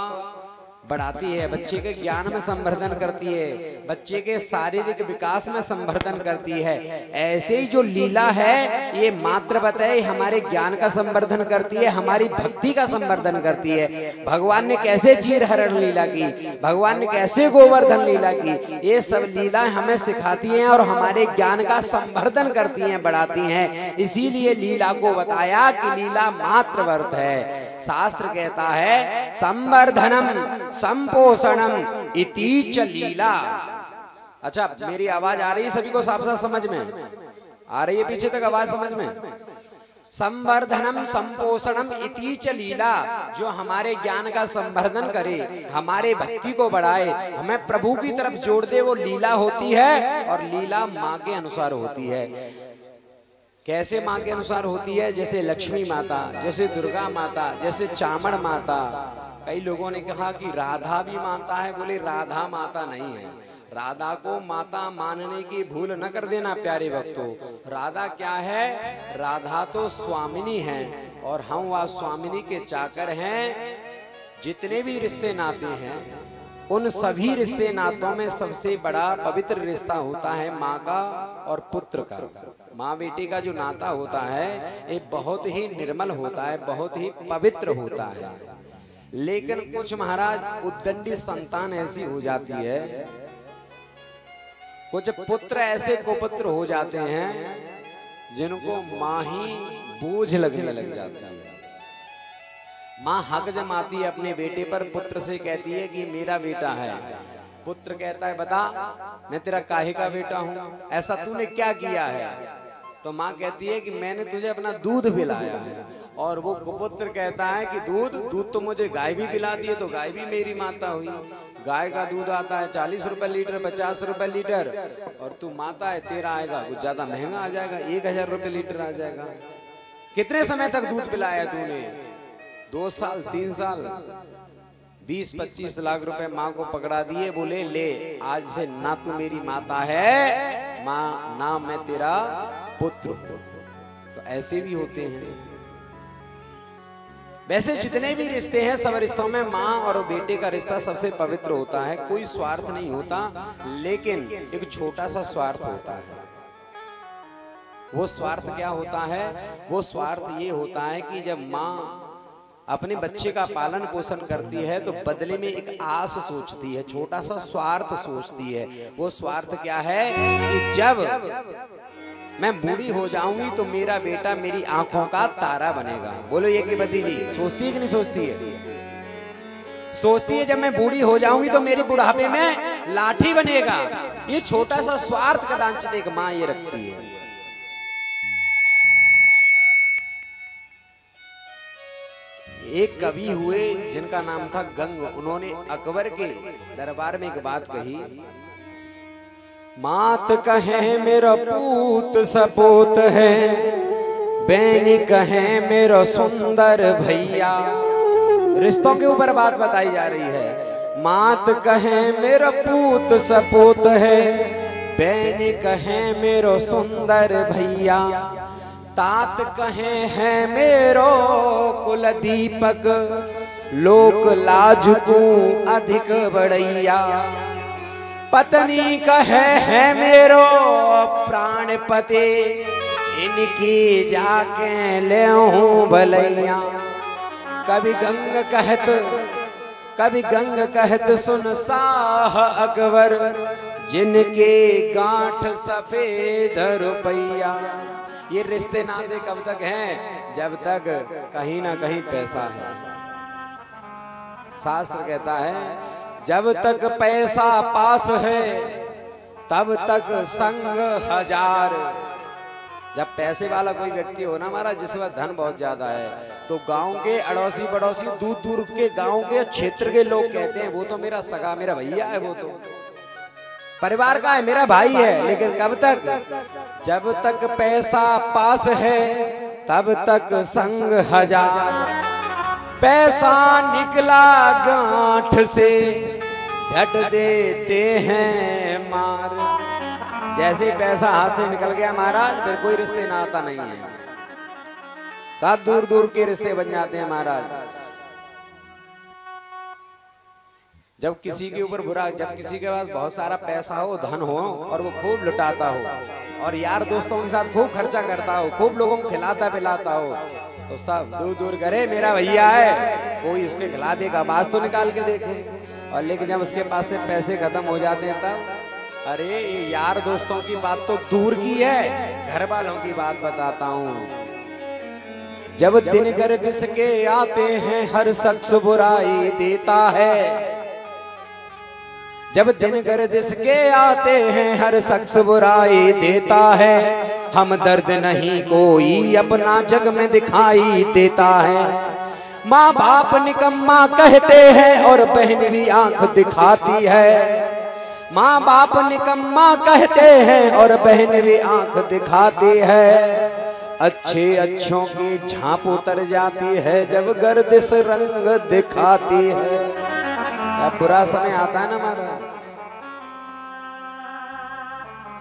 बढ़ाती है, बच्चे के ज्ञान में संवर्धन करती है, बच्चे के शारीरिक विकास में संवर्धन करती है। ऐसे ही जो लीला है ये मात्र बताए हमारे ज्ञान का संवर्धन करती है, हमारी भक्ति का संवर्धन करती है। भगवान ने कैसे चीर हरण लीला की, भगवान ने कैसे गोवर्धन लीला की, ये सब लीला हमें सिखाती हैं और हमारे ज्ञान का संवर्धन करती हैं, बढ़ाती हैं। इसीलिए लीला को बताया कि लीला मात्र वर्त है। शास्त्र कहता है संवर्धनम संपोषणम इति च लीला। अच्छा, मेरी आवाज आ रही है सभी को साफ साफ समझ में आ रही है? पीछे तक आवाज समझ में? संवर्धनम संपोषणम इति च लीला, जो हमारे ज्ञान का संवर्धन करे, हमारे भक्ति को बढ़ाए, हमें प्रभु की तरफ जोड़ दे, वो लीला होती है। और लीला माँ के अनुसार होती है। कैसे माँ के अनुसार होती है? जैसे लक्ष्मी माता, जैसे दुर्गा माता, जैसे चामड़ माता। कई लोगों ने कहा कि राधा भी माता है, बोले राधा माता नहीं है। राधा को माता मानने की भूल न कर देना प्यारे भक्तों। राधा क्या है? राधा तो स्वामिनी है और हम वह स्वामिनी के चाकर हैं। जितने भी रिश्ते नाते हैं उन सभी रिश्ते नातों में सबसे बड़ा पवित्र रिश्ता होता है माँ का और पुत्र का। माँ बेटी का जो नाता होता है ये बहुत ही निर्मल होता है, बहुत ही पवित्र होता है। लेकिन कुछ महाराज उद्दंडी संतान ऐसी हो जाती है, कुछ पुत्र ऐसे कुपुत्र हो जाते हैं जिनको माँ ही बोझ लगने लग जाती है। माँ हक जमाती है अपने बेटे पर, पुत्र से कहती है कि मेरा बेटा है। पुत्र कहता है बता मैं तेरा काहे का बेटा हूँ, ऐसा तूने क्या किया है? तो माँ कहती है कि मैंने तुझे अपना दूध पिलाया है। और वो कुपुत्र कहता है कि दूध तो मुझे गाय भी पिला दी है, तो गाय भी मेरी माता हुई। गाय का दूध आता है 40 रुपए लीटर, 50 रुपए लीटर, और तू माता है, तेरा आएगा कुछ ज्यादा महंगा आ जाएगा, 1000 रुपए लीटर आ जाएगा। कितने समय तक दूध पिलाया तूने? 2 साल 3 साल, 20-25 लाख रुपए माँ को पकड़ा दिए। बोले ले आज से ना तू मेरी माता है, माँ ना मैं तेरा पुत्र हूं। तो ऐसे भी होते हैं। वैसे जितने भी रिश्ते हैं सब रिश्तों में माँ और बेटे का रिश्ता सबसे पवित्र होता है। कोई स्वार्थ नहीं होता, लेकिन एक छोटा सा स्वार्थ होता है। वो स्वार्थ क्या होता है? वो स्वार्थ ये होता है कि जब माँ अपने बच्चे का पालन पोषण करती है तो बदले में एक आस सोचती है, छोटा सा स्वार्थ सोचती है। वो स्वार्थ क्या है कि जब मैं बूढ़ी हो जाऊंगी तो मेरा बेटा मेरी आंखों का तारा बनेगा। बोलो ये कि बदी जी सोचती है कि नहीं सोचती है? सोचती है जब मैं बूढ़ी हो जाऊंगी तो मेरे बुढ़ापे में लाठी बनेगा। ये छोटा सा स्वार्थ कदाचित एक माँ ये रखती है। एक कवि हुए जिनका नाम था गंग, उन्होंने अकबर के दरबार में एक बात कही, मात कहे मेरा पूत सपूत है, बैनी कहे मेरा सुंदर भैया। रिश्तों के ऊपर बात बताई जा रही है। मात कहे मेरा पूत सपूत है, बैनी कहे मेरा सुंदर भैया। तात कहे है मेरो कुल दीपक, लोक लाजकू अधिक बड़ैया। पत्नी कहे है मेरो प्राणपति, इनकी जाके ले भलैया। कभी गंग कहत सुन शाह अकबर, जिनके गांठ सफेद रुपैया। ये रिश्ते नाते कब तक हैं? जब तक कहीं ना कहीं पैसा है। शास्त्र कहता है जब तक पैसा पास है तब तक संग हजार। जब पैसे वाला कोई व्यक्ति हो ना हमारा, जिसमें धन बहुत ज्यादा है, तो गांव के अड़ोसी पड़ोसी दूर दूर के गांव के क्षेत्र के लोग कहते हैं वो तो मेरा सगा, मेरा भैया है, वो तो परिवार का है, मेरा भाई है। लेकिन कब तक? जब तक पैसा पास है तब तक संग हजार। पैसा निकला गांठ से झट देते हैं मार। जैसे पैसा हाथ से निकल गया महाराज, फिर कोई रिश्ते नाता नहीं है। साथ दूर दूर के रिश्ते बन जाते हैं महाराज। जब किसी के ऊपर बुरा, जब किसी के पास बहुत सारा पैसा हो, धन हो और वो खूब लुटाता हो और यार दोस्तों के साथ खूब खर्चा करता हो, खूब लोगों को खिलाता पिलाता हो, तो सब दूर दूर करे मेरा भैया है, कोई उसके खिलाफ एक आवाज तो निकाल के देखे। और लेकिन जब उसके पास से पैसे खत्म हो जाते हैं तब अरे ये यार दोस्तों की बात तो दूर की है, घर वालों की बात बताता हूँ। जब दिन गर्दिश के आते हैं हर शख्स बुराई देता है, जब दिन गर्दिश के आते हैं हर शख्स बुराई देता है, हम दर्द नहीं कोई अपना जग में दिखाई देता है। माँ बाप निकम्मा कहते हैं और बहन भी आंख दिखाती है, माँ बाप निकम्मा कहते हैं और बहन भी आंख दिखाती है। अच्छे अच्छों की झांप उतर जाती है जब गर्दिश रंग दिखाती है। अब बुरा समय आता है ना हमारा,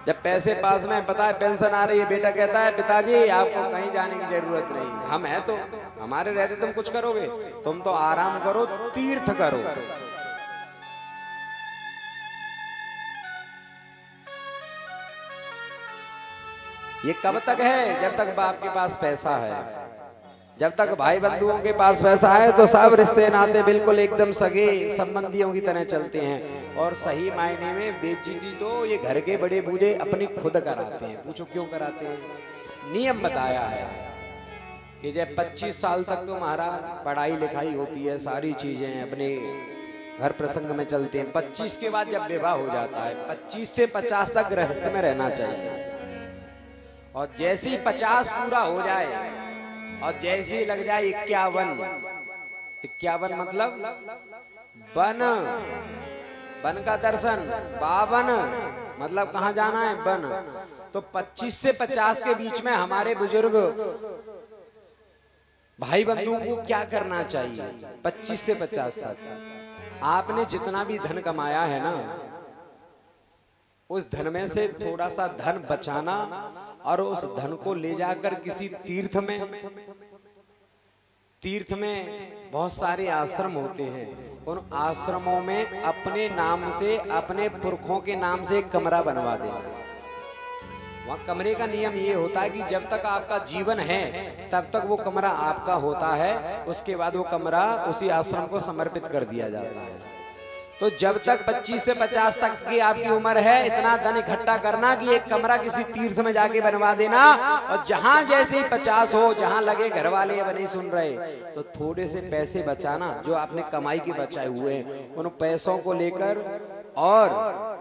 जब पैसे पास में, पता है पेंशन आ रही है, बेटा कहता है पिताजी आपको कहीं जाने की जरूरत नहीं, हम हैं तो, हमारे रहते तुम कुछ करोगे, तुम तो आराम करो, तीर्थ करो। ये कब तक है? जब तक बाप के पास पैसा है, जब तक भाई बंधुओं के पास पैसा है तो सब रिश्ते नाते बिल्कुल एकदम सगे संबंधियों की तरह चलते हैं। और सही मायने में बेइज्जती तो ये घर के बड़े बूढ़े अपनी खुद कराते हैं। पूछो क्यों कराते हैं? नियम बताया है कि जब 25 साल तक तो महाराज पढ़ाई लिखाई होती है, सारी चीजें अपने घर प्रसंग में चलते हैं। 25 के बाद जब विवाह हो जाता है, 25 से 50 तक गृहस्थ में रहना चाहिए। और जैसे ही 50 पूरा हो जाए और जैसे ही लग जाए 51 मतलब बन का दर्शन, 52 मतलब कहाँ जाना है? बन। तो 25 से 50 के बीच में हमारे बुजुर्ग भाई बंधुओं को क्या करना चाहिए? 25 से 50 तक आपने जितना भी धन कमाया है ना, उस धन में से थोड़ा सा धन बचाना और उस धन को ले जाकर किसी तीर्थ में बहुत सारे आश्रम होते हैं, उन आश्रमों में अपने नाम से, अपने पुरखों के नाम से एक कमरा बनवा देना। वहाँ कमरे का नियम ये होता है कि जब तक आपका जीवन है तब तक वो कमरा आपका होता है, उसके बाद वो कमरा उसी आश्रम को समर्पित कर दिया जाता है। तो जब तक 25 से 50 तक की आपकी उम्र है, इतना धन इकट्ठा करना कि एक कमरा किसी तीर्थ में जाके बनवा देना। और जहां जैसे ही 50 हो, जहां लगे घर वाले अब नहीं सुन रहे, तो थोड़े से पैसे बचाना जो आपने कमाई के बचाए हुए हैं, उन पैसों को लेकर और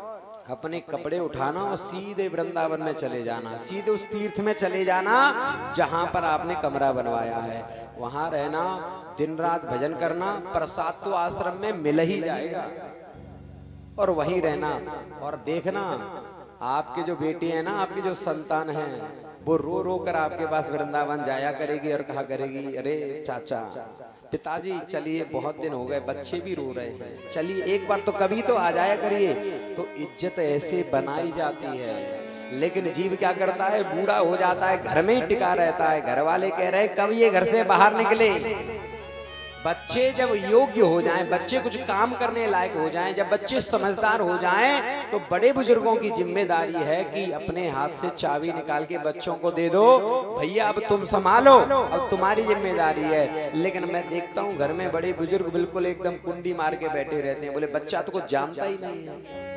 अपने कपड़े उठाना और सीधे वृंदावन में चले जाना, सीधे उस तीर्थ में चले जाना जहां पर आपने कमरा बनवाया है। वहां रहना, दिन रात भजन करना, प्रसाद तो आश्रम में मिल ही जाएगा, और वहीं रहना। और देखना आपके जो बेटी है ना, आपकी जो संतान है, वो रो रो कर आपके पास वृंदावन जाया करेगी और कहा करेगी, अरे चाचा, पिताजी चलिए, बहुत दिन हो गए, बच्चे भी रो रहे हैं, चलिए एक बार तो कभी तो आ जाया करिए। तो इज्जत ऐसे बनाई जाती है। लेकिन जीव क्या करता है? बूढ़ा हो जाता है, घर में ही टिका रहता है। घर वाले कह रहे हैं कब ये घर से बाहर निकले। बच्चे जब योग्य हो जाएं, बच्चे कुछ काम करने लायक हो जाएं, जब बच्चे समझदार हो जाएं, तो बड़े बुजुर्गों की जिम्मेदारी है कि अपने हाथ से चाबी निकाल के बच्चों को दे दो, भैया अब तुम संभालो, अब तुम्हारी जिम्मेदारी है। लेकिन मैं देखता हूँ घर में बड़े बुजुर्ग बिल्कुल एकदम कुंडी मार के बैठे रहते हैं, बोले बच्चा तो कुछ जानता ही नहीं है।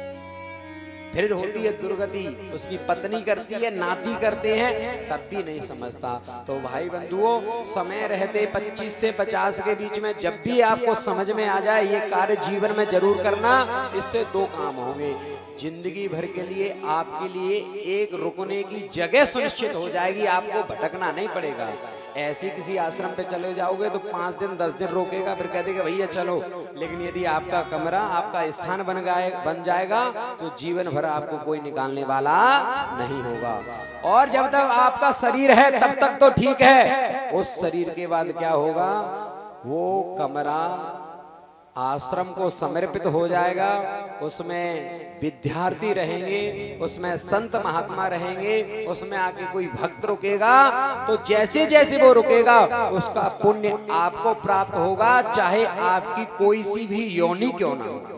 फिर होती है दुर्गति, उसकी पत्नी करती है, नाती करते हैं, तब भी नहीं समझता। तो भाई बंधुओं, समय रहते 25 से 50 के बीच में जब भी आपको समझ में आ जाए ये कार्य जीवन में जरूर करना। इससे दो काम होंगे, जिंदगी भर के लिए आपके लिए एक रुकने की जगह सुनिश्चित हो जाएगी, आपको भटकना नहीं पड़ेगा। ऐसे किसी आश्रम पे चले जाओगे तो 5 दिन 10 दिन रोकेगा, फिर कह देगा भैया चलो। लेकिन यदि आपका कमरा, आपका स्थान बन जाएगा तो जीवन भर आपको कोई निकालने वाला नहीं होगा। और जब तक आपका शरीर है तब तक तो ठीक है, उस शरीर के बाद क्या होगा? वो कमरा आश्रम को समर्पित हो जाएगा, उसमें विद्यार्थी रहेंगे, उसमें संत महात्मा रहेंगे, उसमें आके कोई भक्त रुकेगा तो जैसे जैसे वो रुकेगा उसका पुण्य आपको प्राप्त होगा, चाहे आपकी कोई सी भी योनि क्यों ना हो।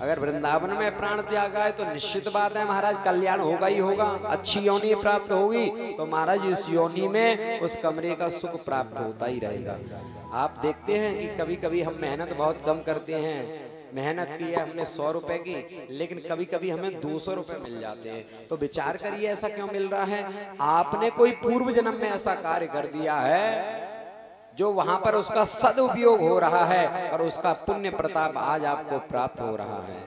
अगर वृंदावन में प्राण त्याग है तो निश्चित बात है महाराज कल्याण होगा ही होगा, अच्छी योनि प्राप्त होगी तो महाराज इस योनि में उस कमरे का सुख प्राप्त होता ही रहेगा। आप देखते हैं कि कभी कभी हम मेहनत बहुत कम करते हैं, मेहनत की है हमने 100 रुपए की, लेकिन कभी कभी हमें 200 रुपए मिल जाते हैं। तो विचार करिए ऐसा क्यों मिल रहा है? आपने कोई पूर्व जन्म में ऐसा कार्य कर दिया है जो वहां पर उसका सदुपयोग हो रहा है और उसका पुण्य प्रताप आज आपको प्राप्त हो रहा है।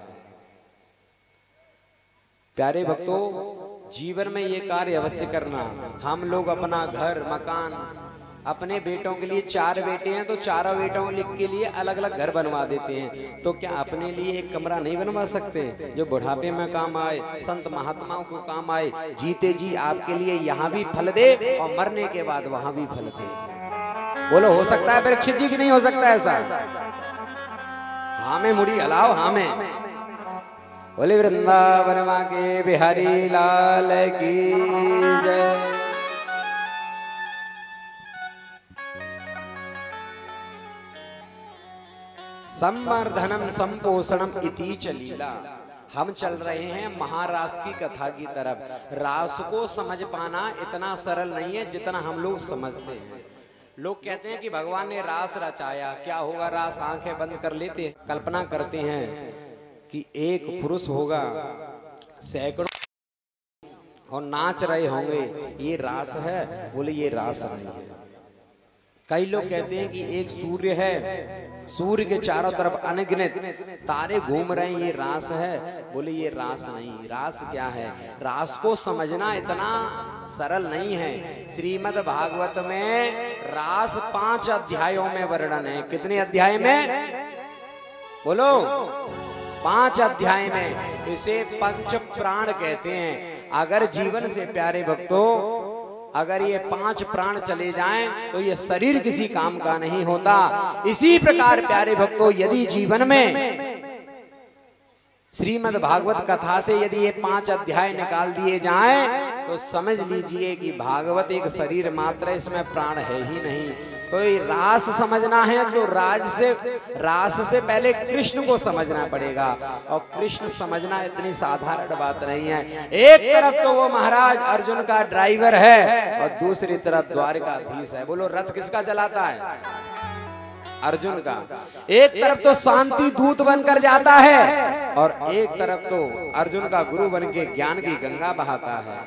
प्यारे भक्तों, जीवन में ये कार्य अवश्य करना। हम लोग अपना घर मकान, अपने बेटों के लिए 4 बेटे हैं तो 4 बेटों के लिए अलग अलग घर बनवा देते हैं, तो क्या अपने लिए एक कमरा नहीं बनवा सकते जो बुढ़ापे में काम आए, संत महात्माओं को काम आए, जीते जी आपके लिए यहाँ भी फल दे और मरने के बाद वहां भी फल दे। बोलो हो सकता है परीक्षित जी की नहीं हो सकता ऐसा? हाँ में मुड़ी हलाओ, हाँ में। बोले वृंदावन मां के बिहारी लाल की जय। संवर्धनम संपोषणम इति चलीला। हम चल रहे हैं महारास की कथा की तरफ। रास को समझ पाना इतना सरल नहीं है जितना हम लोग समझते हैं। लोग कहते हैं कि भगवान ने रास रचाया, क्या होगा रास? आंखें बंद कर लेते हैं, कल्पना करते हैं कि एक पुरुष होगा, सैकड़ों और नाच रहे होंगे, ये रास है? बोले ये रास नहीं है। कई लोग कहते हैं कि एक सूर्य है, सूर्य के चारों तरफ अनगिनत तारे घूम रहे हैं, ये रास है? बोले ये रास नहीं। रास क्या है? रास को समझना इतना सरल नहीं है। श्रीमद् भागवत में रास 5 अध्यायों में वर्णन है। कितने अध्याय में? बोलो 5 अध्याय में। इसे पंच प्राण कहते हैं। अगर जीवन से प्यारे भक्तों अगर ये 5 प्राण चले जाएं तो ये शरीर किसी काम का नहीं होता। इसी प्रकार प्यारे भक्तों यदि जीवन में श्रीमद् भागवत कथा से यदि ये 5 अध्याय निकाल दिए जाएं तो समझ लीजिए कि भागवत एक शरीर मात्र, इसमें प्राण है ही नहीं। कोई रास समझना है तो रास से पहले कृष्ण को समझना पड़ेगा, और कृष्ण समझना इतनी साधारण बात नहीं है। एक तरफ तो वो महाराज अर्जुन का ड्राइवर है और दूसरी तरफ द्वारकाधीश है। बोलो रथ किसका चलाता है? अर्जुन का। एक तरफ तो शांति दूत बनकर जाता है और एक तरफ तो अर्जुन का गुरु बन के ज्ञान की गंगा बहाता है।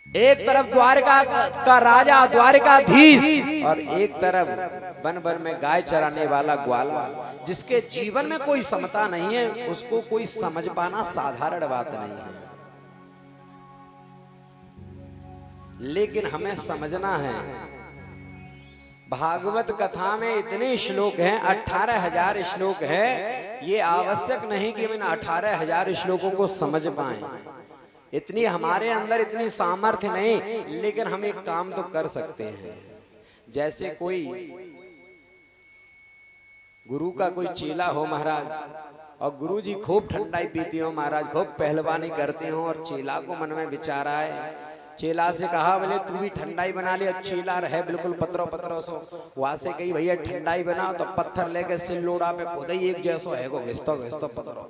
एक तरफ द्वारका का राजा द्वारकाधीश और एक तरफ वन वन में गाय चराने वाला ग्वाला। जिसके जीवन में कोई समता नहीं है उसको कोई समझ पाना साधारण बात नहीं है। लेकिन हमें समझना है भागवत कथा में इतने श्लोक हैं, 18,000 श्लोक हैं। ये आवश्यक नहीं कि हम इन 18,000 श्लोकों को समझ पाएं, इतनी हमारे अंदर इतनी सामर्थ्य नहीं। लेकिन हम एक काम तो कर सकते हैं। जैसे कोई गुरु का कोई चेला हो महाराज, और गुरु जी खूब ठंडाई पीती हो महाराज, खूब पहलवानी करते हो, और चेला को मन में विचार आए, चेला से कहा बोले तू भी ठंडाई बना ले। चेला रहे बिल्कुल पत्थरों सो, वहां से कही भैया ठंडाई बनाओ, तो पत्थर लेके सिल्लोड़ा पे खुद ही एक जैसो है को घिसतो पत्थरों।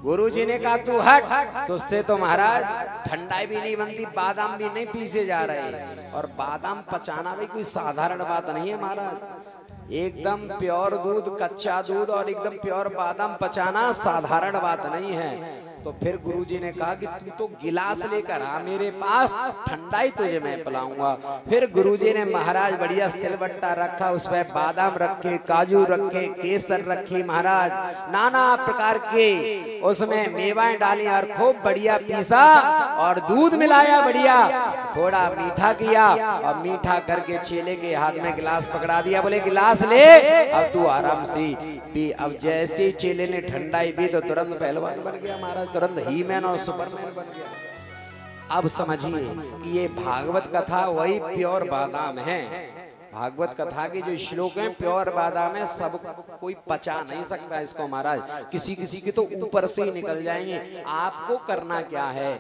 गुरु जी ने कहा तू हट, तो उससे तो महाराज ठंडाई भी नहीं बनती, बादाम भी नहीं पीसे जा रहे। और बादाम पचाना भी कोई साधारण बात नहीं है महाराज। एकदम प्योर दूध, कच्चा दूध और एकदम प्योर बादाम पचाना साधारण बात नहीं है। तो फिर गुरुजी ने कहा कि तू तो गिलास लेकर आ मेरे पास, ठंडाई तुझे मैं पिलाऊंगा। फिर गुरुजी ने महाराज बढ़िया सिलबट्टा रखा, उसमें बादाम रखे, काजू रखे, केसर रखी महाराज, नाना प्रकार के उसमें मेवाएं डाली और खूब बढ़िया पीसा और दूध मिलाया बढ़िया, थोड़ा मीठा किया और मीठा करके चेले के हाथ में गिलास पकड़ा दिया। बोले गिलास ले अब तू आराम से पी। अब जैसे चेले ने ठंडाई पी तो तुरंत पहलवान बन गया महाराज, तुरंत ही मैन और सुपरमैन बन गया। अब समझिए कि ये भागवत कथा वही प्योर बादाम है। भागवत कथा के जो श्लोक हैं प्योर बादा में सब कोई पचा नहीं सकता इसको महाराज, किसी किसी के तो ऊपर से ही निकल जाएंगे। आपको करना क्या है,